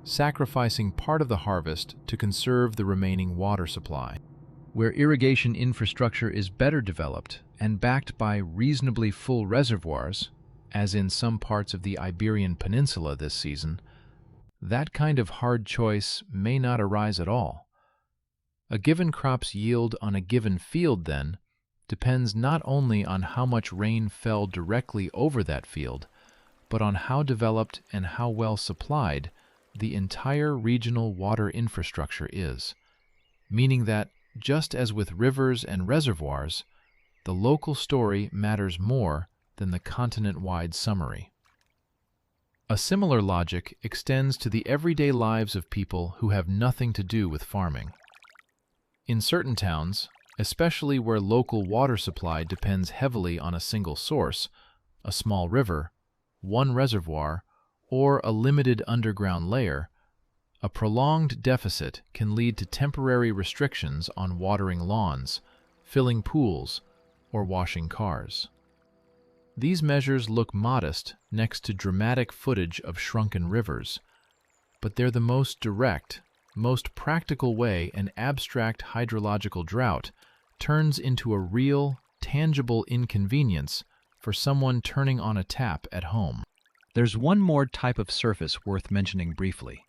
sacrificing part of the harvest to conserve the remaining water supply. Where irrigation infrastructure is better developed and backed by reasonably full reservoirs, as in some parts of the Iberian Peninsula this season, that kind of hard choice may not arise at all. A given crop's yield on a given field, then, depends not only on how much rain fell directly over that field, but on how developed and how well supplied the entire regional water infrastructure is, meaning that, just as with rivers and reservoirs, the local story matters more than the continent-wide summary. A similar logic extends to the everyday lives of people who have nothing to do with farming. In certain towns, especially where local water supply depends heavily on a single source, a small river, one reservoir, or a limited underground layer, a prolonged deficit can lead to temporary restrictions on watering lawns, filling pools, or washing cars. These measures look modest next to dramatic footage of shrunken rivers, but they're the most direct, most practical way an abstract hydrological drought turns into a real, tangible inconvenience for someone turning on a tap at home. There's one more type of surface worth mentioning briefly: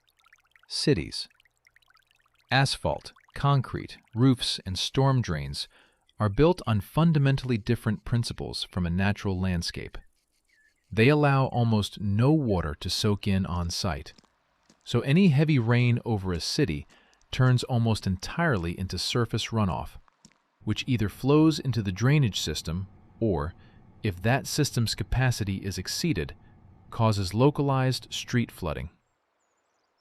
cities. Asphalt, concrete, roofs, and storm drains are built on fundamentally different principles from a natural landscape. They allow almost no water to soak in on site, so any heavy rain over a city turns almost entirely into surface runoff, which either flows into the drainage system or, if that system's capacity is exceeded, causes localized street flooding.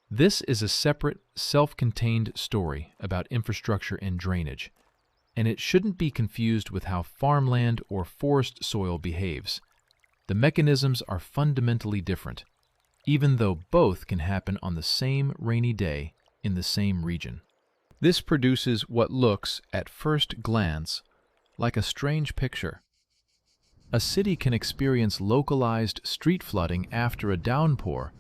This is a separate, self-contained story about infrastructure and drainage, and it shouldn't be confused with how farmland or forest soil behaves. The mechanisms are fundamentally different, even though both can happen on the same rainy day in the same region. This produces what looks, at first glance, like a strange picture. A city can experience localized street flooding after a downpour,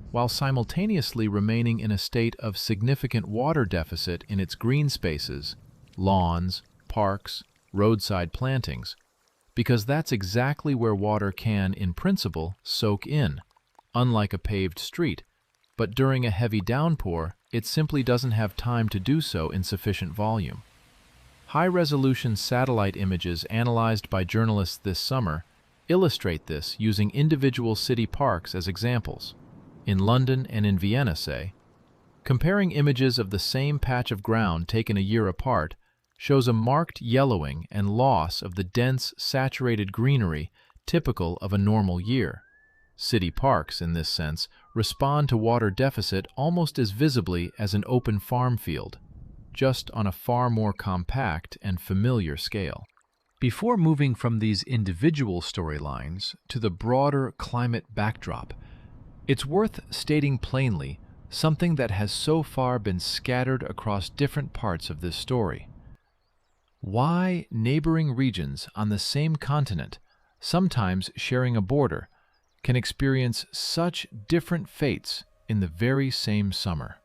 while simultaneously remaining in a state of significant water deficit in its green spaces, lawns, parks, roadside plantings, because that's exactly where water can, in principle, soak in, unlike a paved street, but during a heavy downpour, it simply doesn't have time to do so in sufficient volume. High-resolution satellite images analyzed by journalists this summer illustrate this using individual city parks as examples. In London and in Vienna, say, comparing images of the same patch of ground taken a year apart shows a marked yellowing and loss of the dense, saturated greenery typical of a normal year. City parks, in this sense, respond to water deficit almost as visibly as an open farm field, just on a far more compact and familiar scale. Before moving from these individual storylines to the broader climate backdrop, it's worth stating plainly something that has so far been scattered across different parts of this story. Why neighboring regions on the same continent, sometimes sharing a border, can experience such different fates in the very same summer.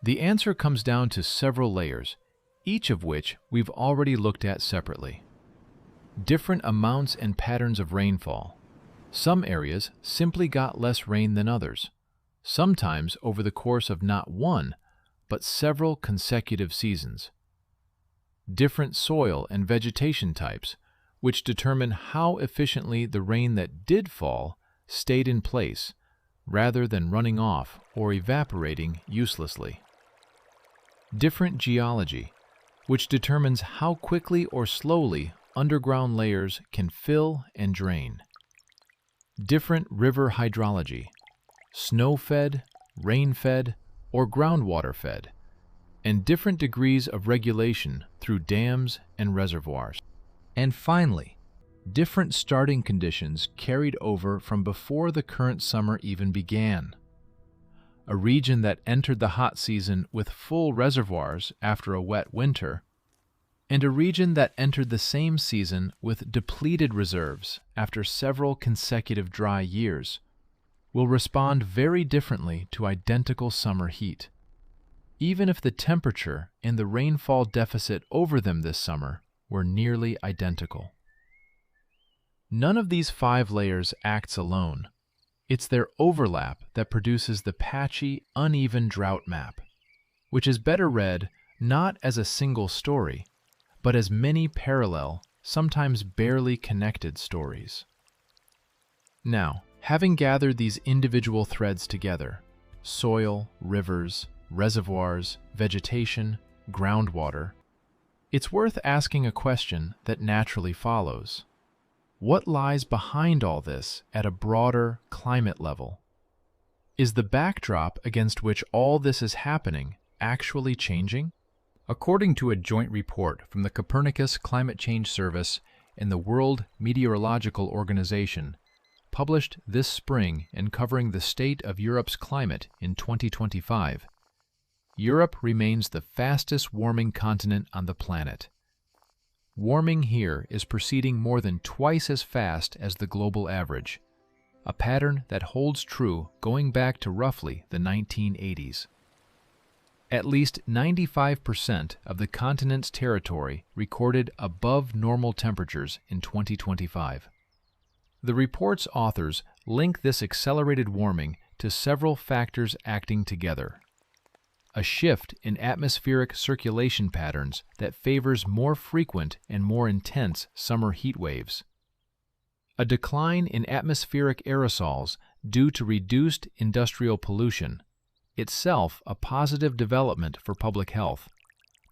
The answer comes down to several layers, each of which we've already looked at separately. Different amounts and patterns of rainfall. Some areas simply got less rain than others, sometimes over the course of not one, but several consecutive seasons. Different soil and vegetation types, which determine how efficiently the rain that did fall stayed in place, rather than running off or evaporating uselessly. Different geology, which determines how quickly or slowly underground layers can fill and drain. Different river hydrology, snow-fed, rain-fed, or groundwater-fed, and different degrees of regulation through dams and reservoirs. And finally, different starting conditions carried over from before the current summer even began. A region that entered the hot season with full reservoirs after a wet winter, and a region that entered the same season with depleted reserves after several consecutive dry years, will respond very differently to identical summer heat, even if the temperature and the rainfall deficit over them this summer were nearly identical. None of these 5 layers acts alone. It's their overlap that produces the patchy, uneven drought map, which is better read not as a single story, but as many parallel, sometimes barely connected stories. Now, having gathered these individual threads together, soil, rivers, reservoirs, vegetation, groundwater, it's worth asking a question that naturally follows. What lies behind all this at a broader climate level? Is the backdrop against which all this is happening actually changing? According to a joint report from the Copernicus Climate Change Service and the World Meteorological Organization, published this spring and covering the state of Europe's climate in 2025, Europe remains the fastest warming continent on the planet. Warming here is proceeding more than twice as fast as the global average, a pattern that holds true going back to roughly the 1980s. At least 95% of the continent's territory recorded above normal temperatures in 2025. The report's authors link this accelerated warming to several factors acting together. A shift in atmospheric circulation patterns that favors more frequent and more intense summer heat waves. A decline in atmospheric aerosols due to reduced industrial pollution, itself a positive development for public health,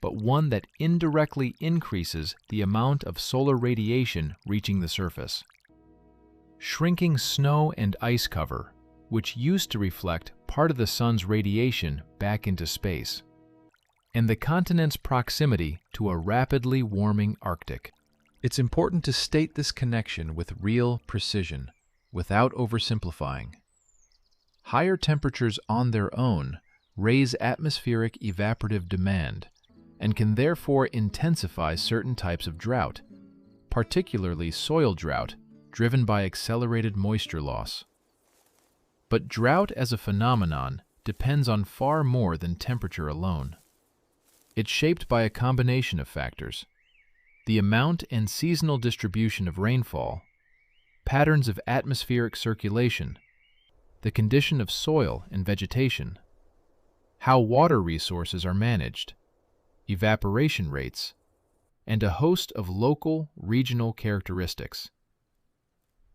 but one that indirectly increases the amount of solar radiation reaching the surface. Shrinking snow and ice cover, which used to reflect part of the sun's radiation back into space, and the continent's proximity to a rapidly warming Arctic. It's important to state this connection with real precision, without oversimplifying. Higher temperatures on their own raise atmospheric evaporative demand and can therefore intensify certain types of drought, particularly soil drought, driven by accelerated moisture loss. But drought as a phenomenon depends on far more than temperature alone. It's shaped by a combination of factors: the amount and seasonal distribution of rainfall, patterns of atmospheric circulation, the condition of soil and vegetation, how water resources are managed, evaporation rates, and a host of local, regional characteristics.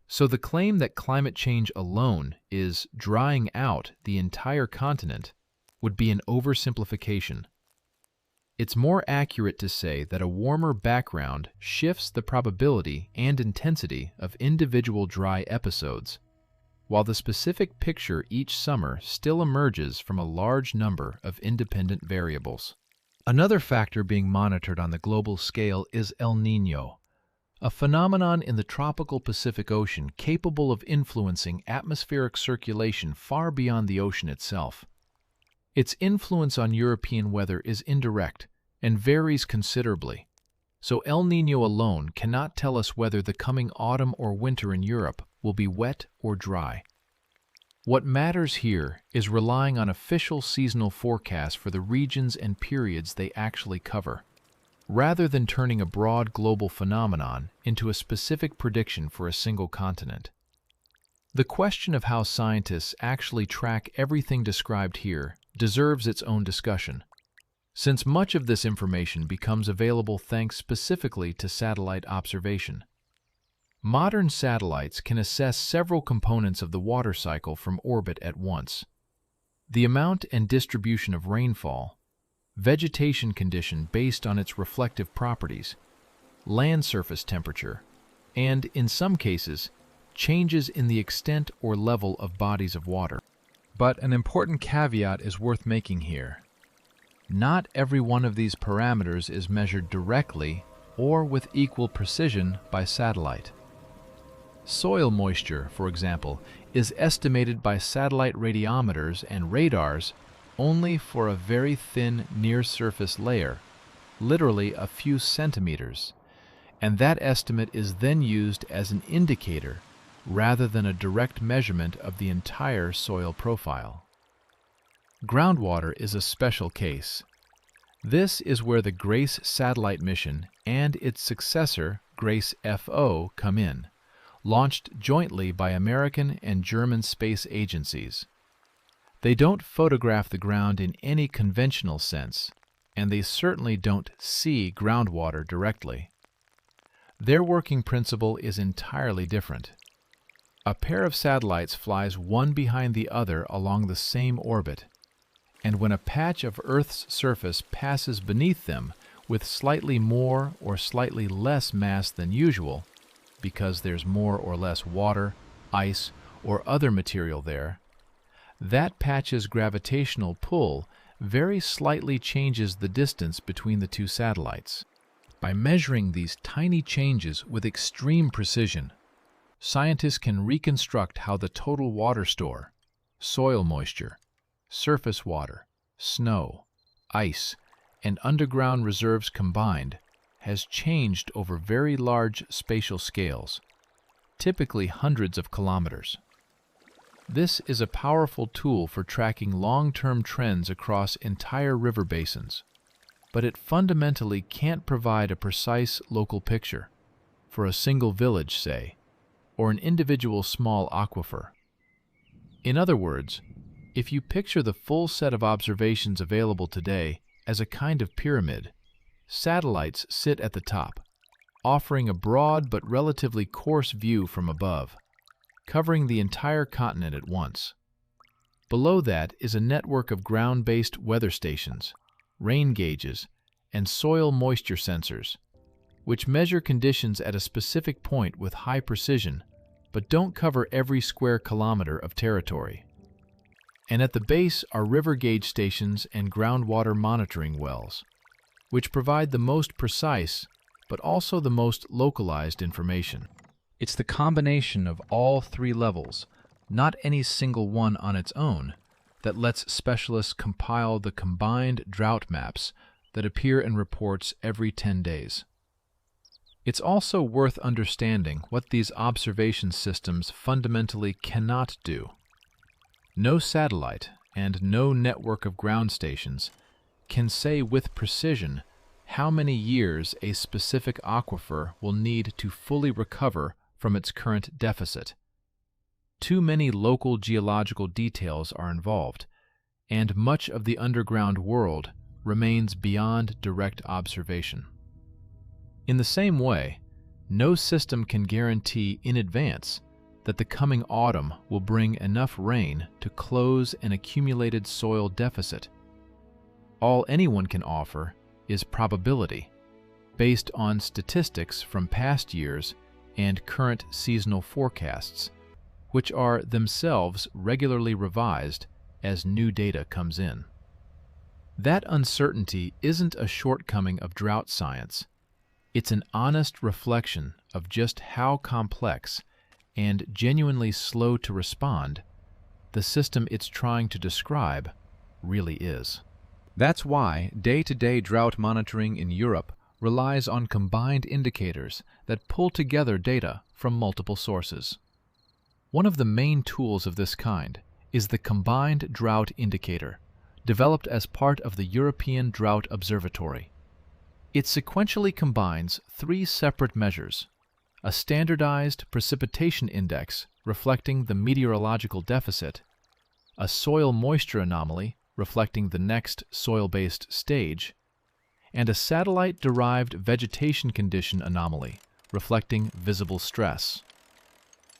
So the claim that climate change alone is drying out the entire continent would be an oversimplification. It's more accurate to say that a warmer background shifts the probability and intensity of individual dry episodes, while the specific picture each summer still emerges from a large number of independent variables. Another factor being monitored on the global scale is El Niño, a phenomenon in the tropical Pacific Ocean capable of influencing atmospheric circulation far beyond the ocean itself. Its influence on European weather is indirect and varies considerably, so El Niño alone cannot tell us whether the coming autumn or winter in Europe will be wet or dry. What matters here is relying on official seasonal forecasts for the regions and periods they actually cover, rather than turning a broad global phenomenon into a specific prediction for a single continent. The question of how scientists actually track everything described here deserves its own discussion, since much of this information becomes available thanks specifically to satellite observation. Modern satellites can assess several components of the water cycle from orbit at once: the amount and distribution of rainfall, vegetation condition based on its reflective properties, land surface temperature, and, in some cases, changes in the extent or level of bodies of water. But an important caveat is worth making here. Not every one of these parameters is measured directly or with equal precision by satellite. Soil moisture, for example, is estimated by satellite radiometers and radars only for a very thin near-surface layer, literally a few centimeters, and that estimate is then used as an indicator rather than a direct measurement of the entire soil profile. Groundwater is a special case. This is where the GRACE satellite mission and its successor, GRACE-FO, come in, launched jointly by American and German space agencies. They don't photograph the ground in any conventional sense, and they certainly don't see groundwater directly. Their working principle is entirely different. A pair of satellites flies one behind the other along the same orbit, and when a patch of Earth's surface passes beneath them with slightly more or slightly less mass than usual, because there's more or less water, ice, or other material there, that patch's gravitational pull very slightly changes the distance between the two satellites. By measuring these tiny changes with extreme precision, scientists can reconstruct how the total water store, soil moisture, surface water, snow, ice, and underground reserves combined has changed over very large spatial scales, typically hundreds of kilometers. This is a powerful tool for tracking long-term trends across entire river basins, but it fundamentally can't provide a precise local picture for a single village, say, or an individual small aquifer. In other words, if you picture the full set of observations available today as a kind of pyramid, satellites sit at the top, offering a broad but relatively coarse view from above, covering the entire continent at once. Below that is a network of ground-based weather stations, rain gauges, and soil moisture sensors, which measure conditions at a specific point with high precision, but don't cover every square kilometer of territory. And at the base are river gauge stations and groundwater monitoring wells, which provide the most precise but also the most localized information. It's the combination of all three levels, not any single one on its own, that lets specialists compile the combined drought maps that appear in reports every 10 days. It's also worth understanding what these observation systems fundamentally cannot do. No satellite and no network of ground stations can say with precision how many years a specific aquifer will need to fully recover from its current deficit. Too many local geological details are involved, and much of the underground world remains beyond direct observation. In the same way, no system can guarantee in advance that the coming autumn will bring enough rain to close an accumulated soil deficit. All anyone can offer is probability, based on statistics from past years and current seasonal forecasts, which are themselves regularly revised as new data comes in. That uncertainty isn't a shortcoming of drought science. It's an honest reflection of just how complex and genuinely slow to respond the system it's trying to describe really is. That's why day-to-day drought monitoring in Europe relies on combined indicators that pull together data from multiple sources. One of the main tools of this kind is the Combined Drought Indicator, developed as part of the European Drought Observatory. It sequentially combines three separate measures: a standardized precipitation index reflecting the meteorological deficit, a soil moisture anomaly reflecting the next soil-based stage, and a satellite-derived vegetation condition anomaly reflecting visible stress.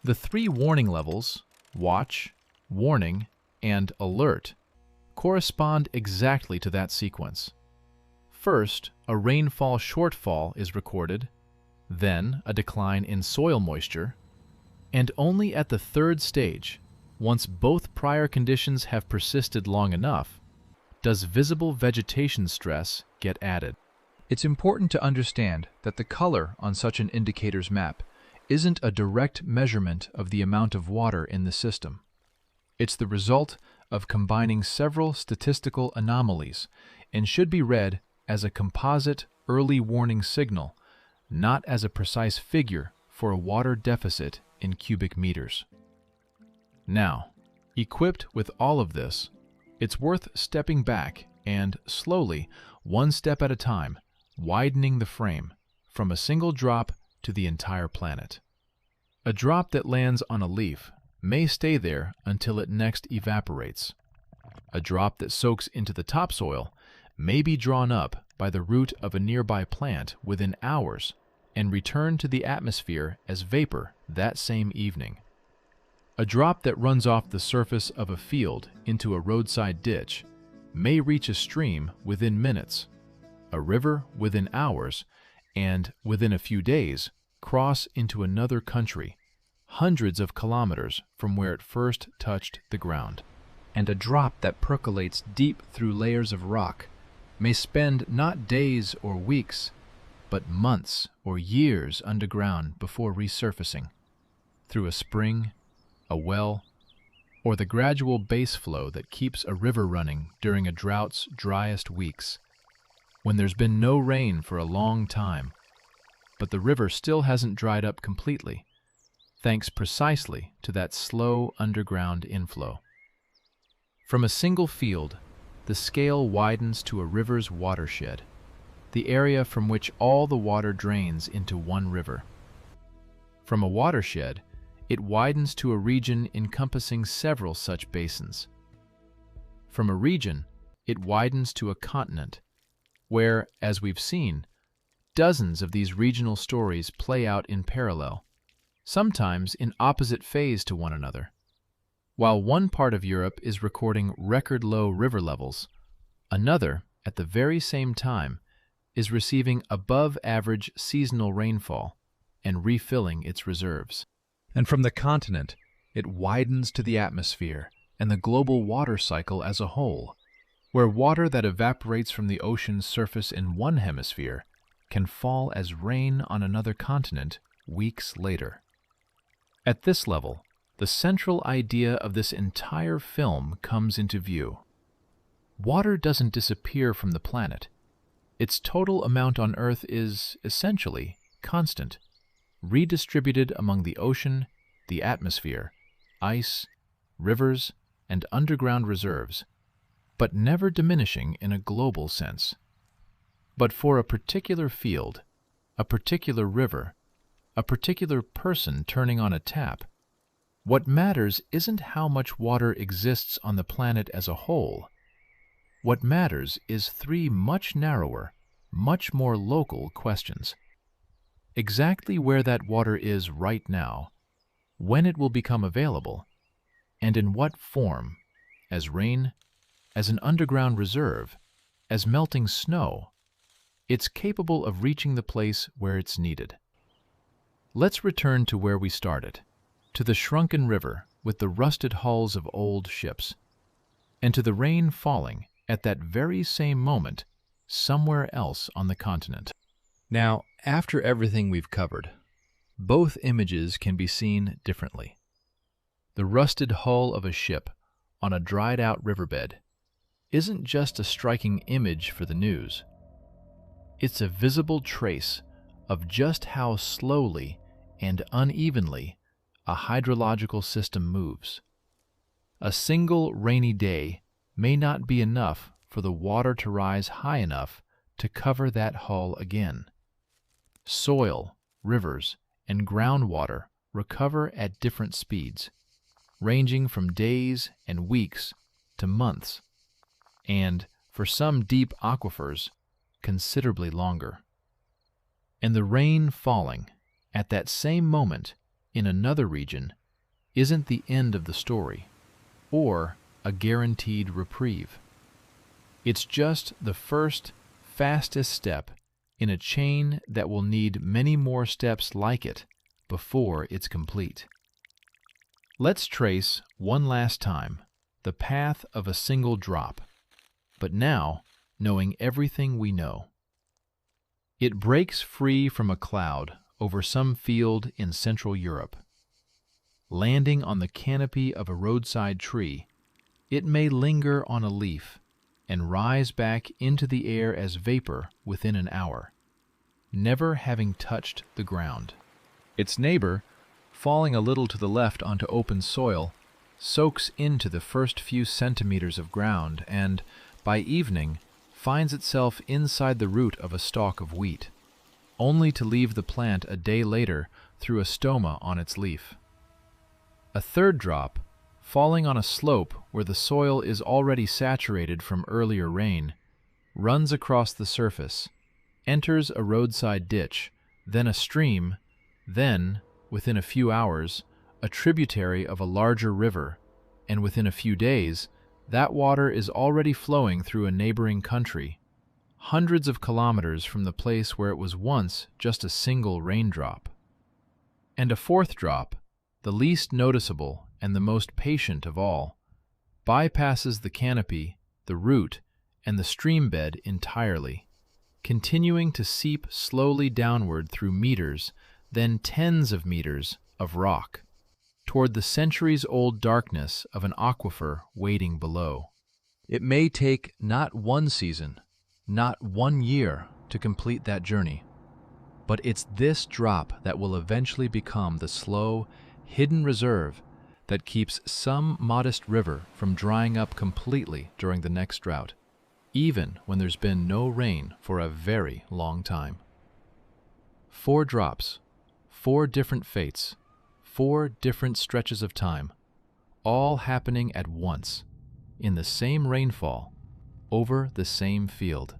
The three warning levels, watch, warning, and alert, correspond exactly to that sequence. First, a rainfall shortfall is recorded, then a decline in soil moisture, and only at the third stage, once both prior conditions have persisted long enough, does visible vegetation stress get added. It's important to understand that the color on such an indicator's map isn't a direct measurement of the amount of water in the system. It's the result of combining several statistical anomalies and should be read as a composite early warning signal, not as a precise figure for a water deficit in cubic meters. Now, equipped with all of this, it's worth stepping back and slowly, one step at a time, widening the frame from a single drop to the entire planet. A drop that lands on a leaf may stay there until it next evaporates. A drop that soaks into the topsoil may be drawn up by the root of a nearby plant within hours and return to the atmosphere as vapor that same evening. A drop that runs off the surface of a field into a roadside ditch may reach a stream within minutes, a river within hours, and within a few days cross into another country, hundreds of kilometers from where it first touched the ground. And a drop that percolates deep through layers of rock may spend not days or weeks, but months or years underground before resurfacing, through a spring, a well, or the gradual base flow that keeps a river running during a drought's driest weeks, when there's been no rain for a long time, but the river still hasn't dried up completely, thanks precisely to that slow underground inflow. From a single field, the scale widens to a river's watershed, the area from which all the water drains into one river. From a watershed, it widens to a region encompassing several such basins. From a region, it widens to a continent, where, as we've seen, dozens of these regional stories play out in parallel, sometimes in opposite phase to one another. While one part of Europe is recording record-low river levels, another, at the very same time, is receiving above-average seasonal rainfall and refilling its reserves. And from the continent, it widens to the atmosphere and the global water cycle as a whole, where water that evaporates from the ocean's surface in one hemisphere can fall as rain on another continent weeks later. At this level, the central idea of this entire film comes into view. Water doesn't disappear from the planet. Its total amount on Earth is, essentially, constant, redistributed among the ocean, the atmosphere, ice, rivers, and underground reserves, but never diminishing in a global sense. But for a particular field, a particular river, a particular person turning on a tap, what matters isn't how much water exists on the planet as a whole. What matters is three much narrower, much more local questions. Exactly where that water is right now, when it will become available, and in what form, as rain, as an underground reserve, as melting snow, it's capable of reaching the place where it's needed. Let's return to where we started, to the shrunken river with the rusted hulls of old ships, and to the rain falling at that very same moment somewhere else on the continent. Now, after everything we've covered, both images can be seen differently. The rusted hull of a ship on a dried-out riverbed isn't just a striking image for the news. It's a visible trace of just how slowly and unevenly a hydrological system moves. A single rainy day may not be enough for the water to rise high enough to cover that hull again. Soil, rivers, and groundwater recover at different speeds, ranging from days and weeks to months, and, for some deep aquifers, considerably longer. And the rain falling at that same moment in another region isn't the end of the story, or a guaranteed reprieve. It's just the first, fastest step in a chain that will need many more steps like it before it's complete. Let's trace one last time the path of a single drop, but now knowing everything we know. It breaks free from a cloud over some field in Central Europe. Landing on the canopy of a roadside tree, it may linger on a leaf and rise back into the air as vapor within an hour, never having touched the ground. Its neighbor, falling a little to the left onto open soil, soaks into the first few centimeters of ground and, by evening, finds itself inside the root of a stalk of wheat, only to leave the plant a day later through a stoma on its leaf. A third drop, falling on a slope where the soil is already saturated from earlier rain, runs across the surface, enters a roadside ditch, then a stream, then, within a few hours, a tributary of a larger river, and within a few days, that water is already flowing through a neighboring country, hundreds of kilometers from the place where it was once just a single raindrop. And a fourth drop, the least noticeable and the most patient of all, bypasses the canopy, the root, and the stream bed entirely, continuing to seep slowly downward through meters, then tens of meters of rock, toward the centuries-old darkness of an aquifer waiting below. It may take not one season, not 1 year to complete that journey, but it's this drop that will eventually become the slow, hidden reserve that keeps some modest river from drying up completely during the next drought, even when there's been no rain for a very long time. 4 drops, 4 different fates, 4 different stretches of time, all happening at once, in the same rainfall, over the same field.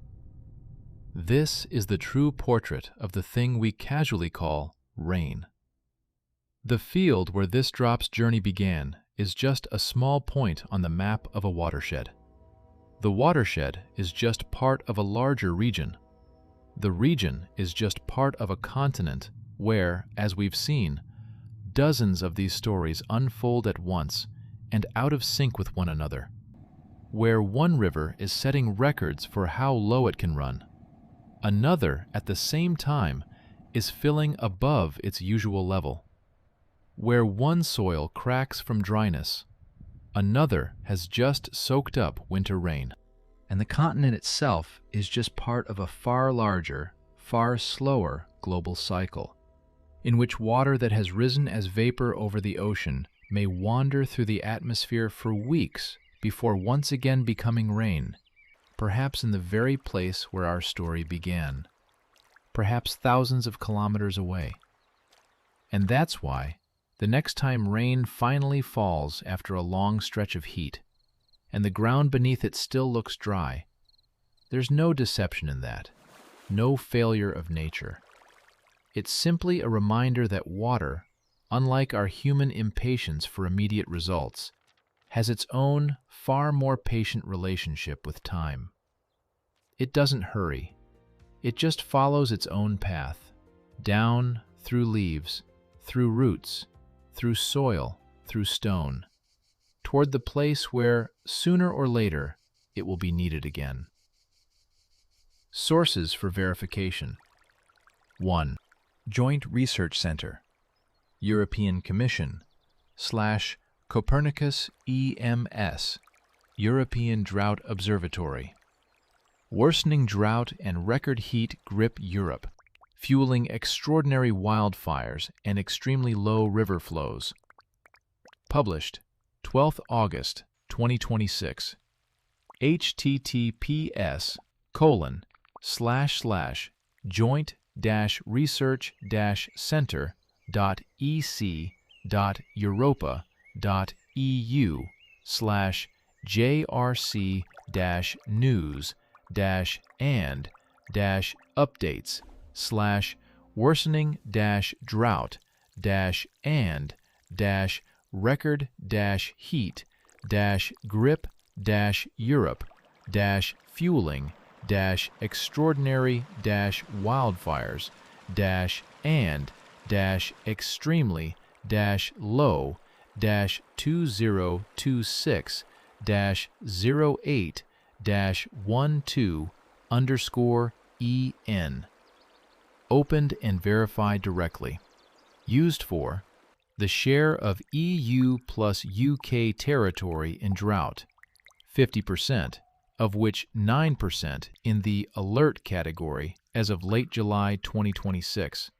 This is the true portrait of the thing we casually call rain. The field where this drop's journey began is just a small point on the map of a watershed. The watershed is just part of a larger region. The region is just part of a continent where, as we've seen, dozens of these stories unfold at once and out of sync with one another. Where one river is setting records for how low it can run, another, at the same time, is filling above its usual level. Where one soil cracks from dryness, another has just soaked up winter rain. And the continent itself is just part of a far larger, far slower global cycle, in which water that has risen as vapor over the ocean may wander through the atmosphere for weeks before once again becoming rain, perhaps in the very place where our story began, perhaps thousands of kilometers away. And that's why, the next time rain finally falls after a long stretch of heat, and the ground beneath it still looks dry, there's no deception in that, no failure of nature. It's simply a reminder that water, unlike our human impatience for immediate results, has its own, far more patient relationship with time. It doesn't hurry. It just follows its own path, down, through leaves, through roots, through soil, through stone, toward the place where, sooner or later, it will be needed again. Sources for verification. 1. Joint Research Center, European Commission, / Copernicus EMS, European Drought Observatory. Worsening drought and record heat grip Europe, fueling extraordinary wildfires and extremely low river flows. Published 12th August 2026. hydrological-worsening-drought-and-record-heat-grid-europe-and-extraordinary-wildfires -2026-08-12_EN. Opened and verified directly. Used for the share of EU plus UK territory in drought, 50%, of which 9% in the alert category as of late July 2026.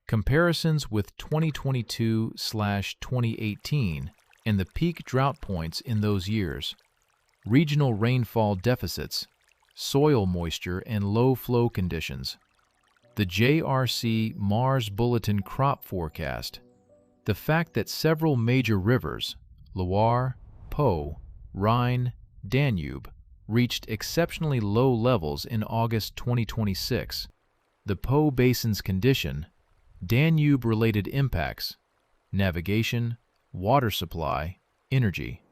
Comparisons with 2022/2018 and the peak drought points in those years. Regional rainfall deficits, soil moisture and low flow conditions. The JRC Mars Bulletin crop forecast. The fact that several major rivers, Loire, Po, Rhine, Danube, reached exceptionally low levels in August 2026. The Po Basin's condition, Danube-related impacts, navigation, water supply, energy.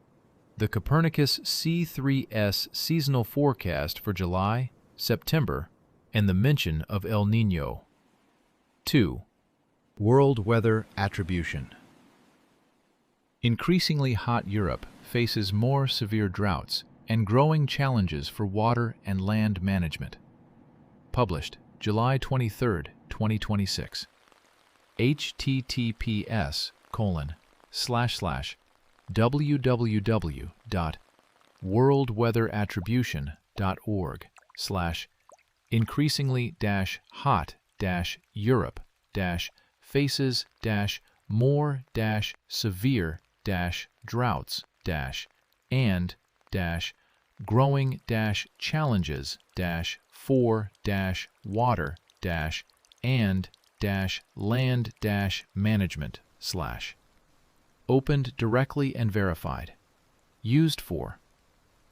The Copernicus C3S seasonal forecast for July, September, and the mention of El Niño. 2. World weather attribution. Increasingly hot Europe faces more severe droughts and growing challenges for water and land management. Published July 23, 2026. www.worldweather-attribution.org/increasingly-hot-Europe-phases-more-severe-droughts-and-land-management/ Opened directly and verified. Used for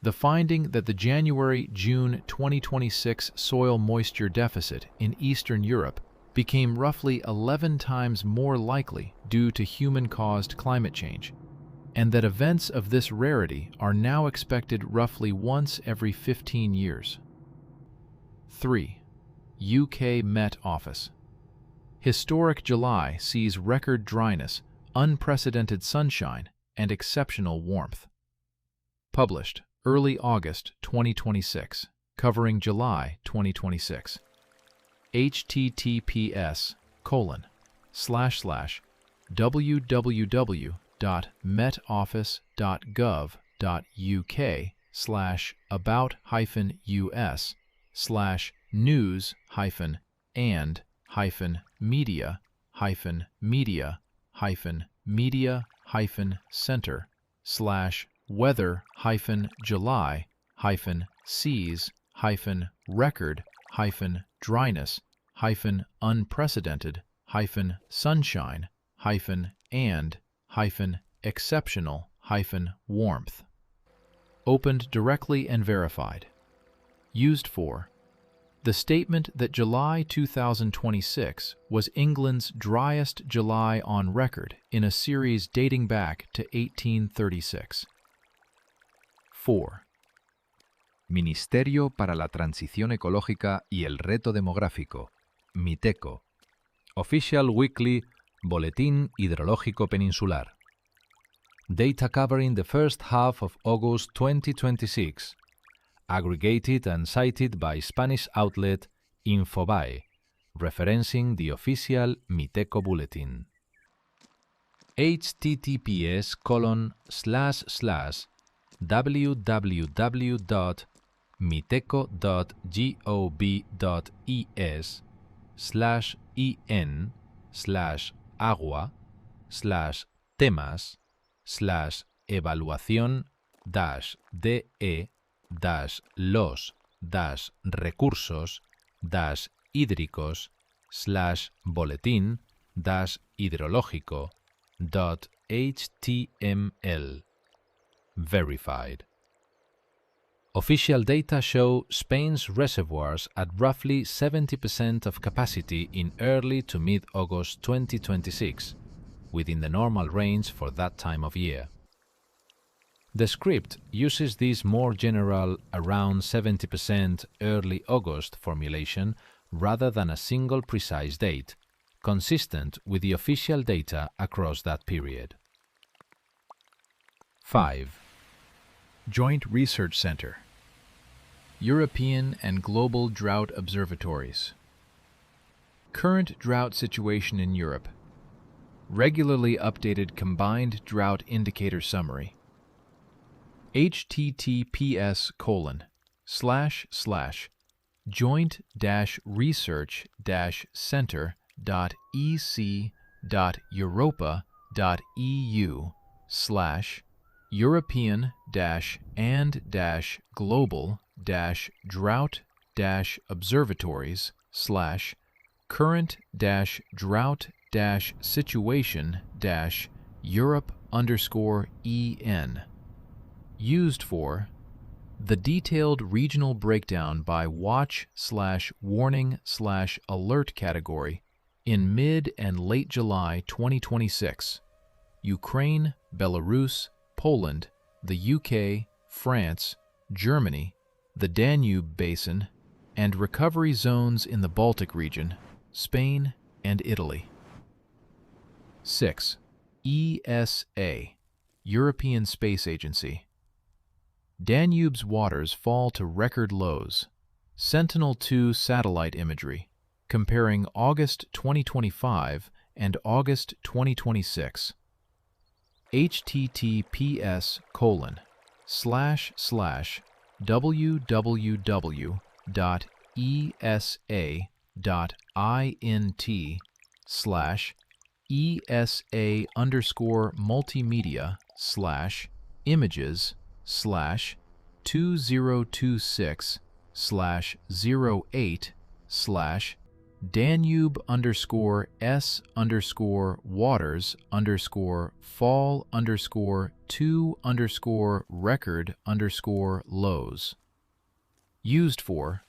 the finding that the January-June 2026 soil moisture deficit in Eastern Europe became roughly 11 times more likely due to human-caused climate change, and that events of this rarity are now expected roughly once every 15 years. 3. UK Met Office. Historic July sees record dryness, unprecedented sunshine, and exceptional warmth. Published early August 2026, covering July 2026. www.meteorological.gov.uk/weather-july-media-media-weather-exceptional-warmth. Opened directly and verified. Used for the statement that July 2026 was England's driest July on record in a series dating back to 1836. 4. Ministerio para la Transición Ecológica y el Reto Demográfico, MITECO. Official Weekly Boletín Hidrológico Peninsular. Data covering the first half of August 2026. Aggregated and cited by Spanish outlet Infobae, referencing the official MITECO bulletin. https://www.miteco.gov.es/en/agua/temas/evaluación-de-e-los-recursos-hidricos/boletín-hidrológico.html. Verified. Official data show Spain's reservoirs at roughly 70% of capacity in early to mid-August 2026, within the normal range for that time of year. The script uses this more general around 70% early August formulation rather than a single precise date, consistent with the official data across that period. 5. Joint Research Center. European and Global Drought Observatories. Current drought situation in Europe. Regularly updated combined drought indicator summary. joint-research-center.ec.europa.eu/European-and-global-drought-observatories/current-drought-situation-Europe_EN. Used for the detailed regional breakdown by watch/warning/alert category in mid and late July 2026. Ukraine, Belarus, Poland, the UK, France, Germany, the Danube Basin, and recovery zones in the Baltic region, Spain, and Italy. 6. ESA, European Space Agency. Danube's waters fall to record lows. Sentinel-2 satellite imagery, comparing August 2025 and August 2026. https://www.esa.int/Danube_s_waters_fall_2_record_lows. Used for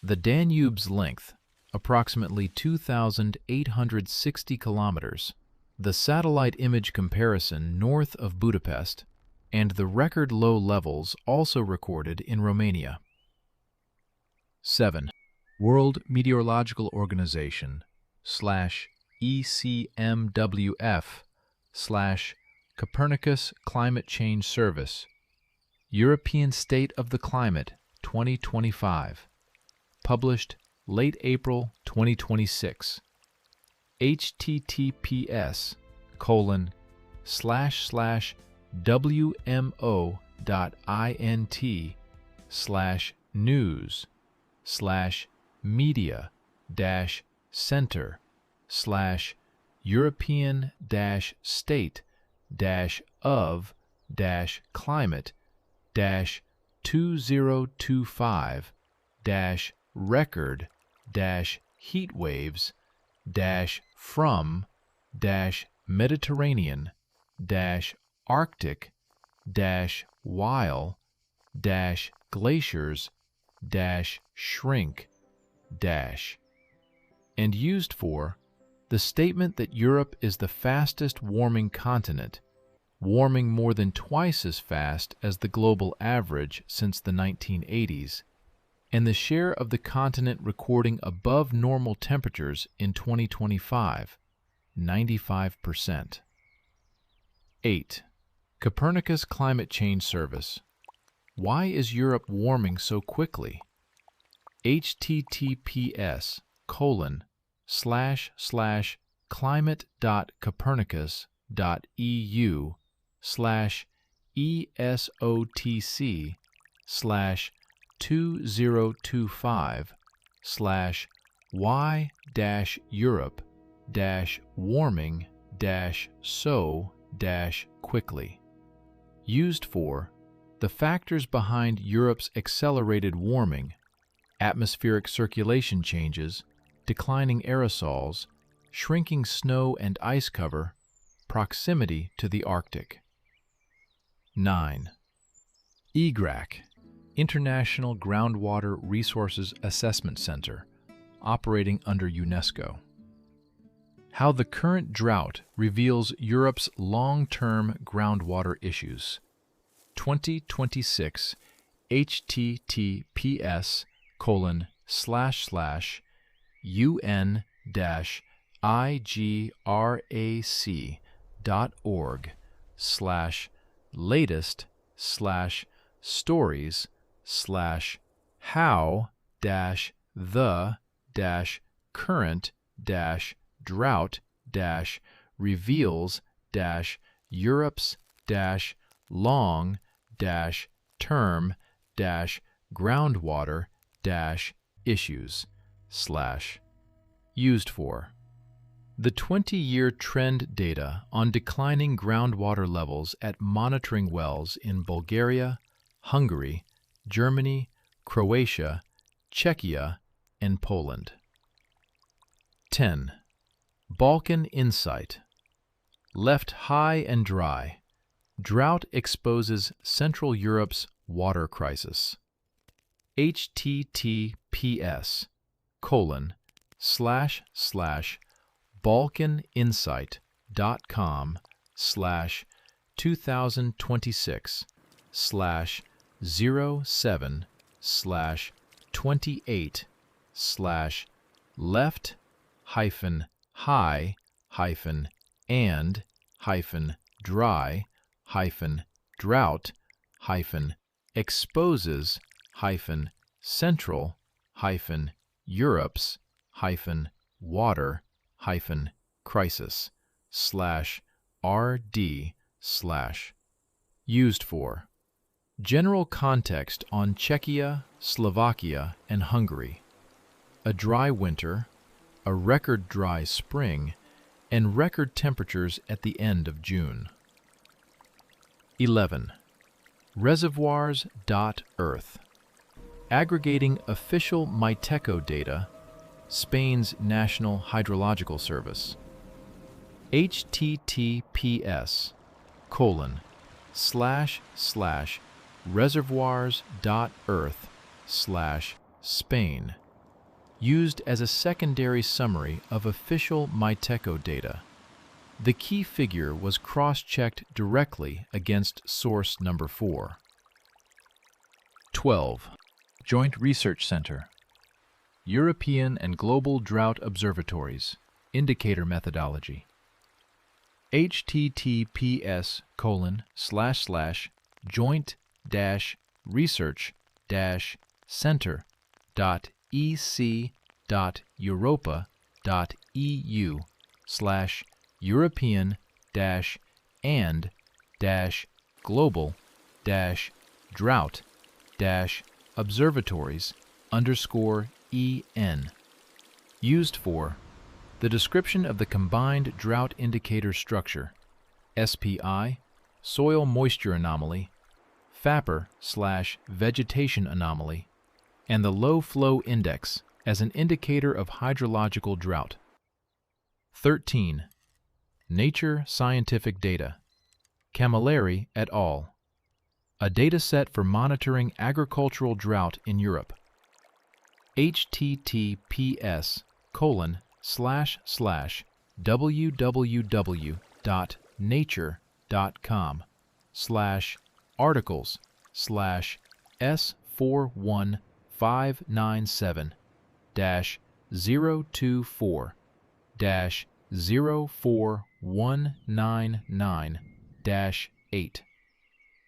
the Danube's length, approximately 2,860 kilometers, the satellite image comparison north of Budapest, and the record low levels also recorded in Romania. 7. World Meteorological Organization /ECMWF Copernicus Climate Change Service European State of the Climate 2025 published late April 2026 https://wmo.int/European-state-of-climate-2025-record-heat waves-from-Mediterranean-Arctic-while-glaciers-shrink and used for the statement that Europe is the fastest warming continent, warming more than twice as fast as the global average since the 1980s, and the share of the continent recording above normal temperatures in 2025, 95%. 8. Copernicus Climate Change Service. Why is Europe warming so quickly? https://climate.copernicus.eu/ESOTC/2025-why-Europe-so-quickly. Used for the factors behind Europe's accelerated warming, atmospheric circulation changes, declining aerosols, shrinking snow and ice cover, proximity to the Arctic. 9. EGRAC, International Groundwater Resources Assessment Center, operating under UNESCO. How the current drought reveals Europe's long-term groundwater issues. 2026 https://stories/how-the-current-groundwater-issues/used for the 20-year trend data on declining groundwater levels at monitoring wells in Bulgaria, Hungary, Germany, Croatia, Czechia, and Poland. 10. Balkan Insight. Left high and dry, drought exposes Central Europe's water crisis. Left-High-High-Dry-Drought-Water-Crisis/RD/ used for general context on Czechia, Slovakia, and Hungary. A dry winter, a record dry spring, and record temperatures at the end of June. 11. Reservoirs.earth. Aggregating official Miteco data, Spain's National Hydrological Service. https://reservoirs.earth/Spain. Used as a secondary summary of official Miteco data. The key figure was cross-checked directly against source number 4. 12. Joint Research Center. European and Global Drought Observatories, Indicator Methodology. https://joint-research-center.ec.europa.eu/European-and-global-drought-observatories_en. Used for the description of the combined drought indicator structure, SPI, soil moisture anomaly, FAPR/vegetation anomaly, and the low flow index as an indicator of hydrological drought. 13. Nature Scientific Data. Camilleri et al. A dataset for monitoring agricultural drought in Europe. https://www.nature.com/articles/S41597-024-04199-8.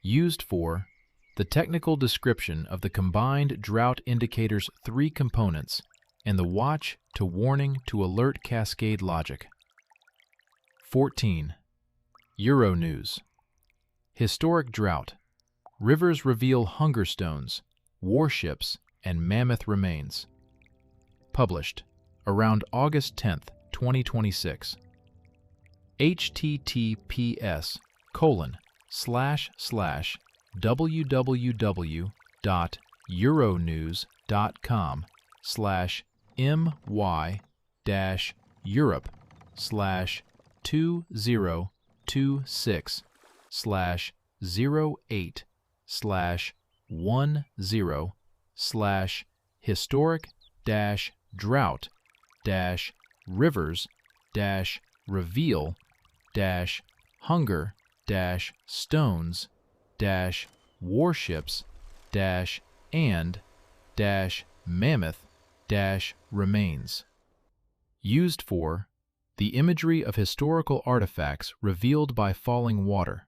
Used for the technical description of the combined drought indicator's three components and the watch to warning to alert cascade logic. 14. Euronews. Historic drought. Rivers reveal hunger stones, warships, and mammoth remains. Published around August 10, 2026. https://www.euronews.com/historic-drought-rivers-reveal-hunger-stones-warships-mammoth-remains. Used for the imagery of historical artifacts revealed by falling water,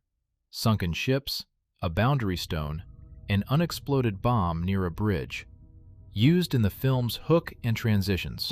sunken ships, a boundary stone, an unexploded bomb near a bridge. Used in the films Hook and Transitions.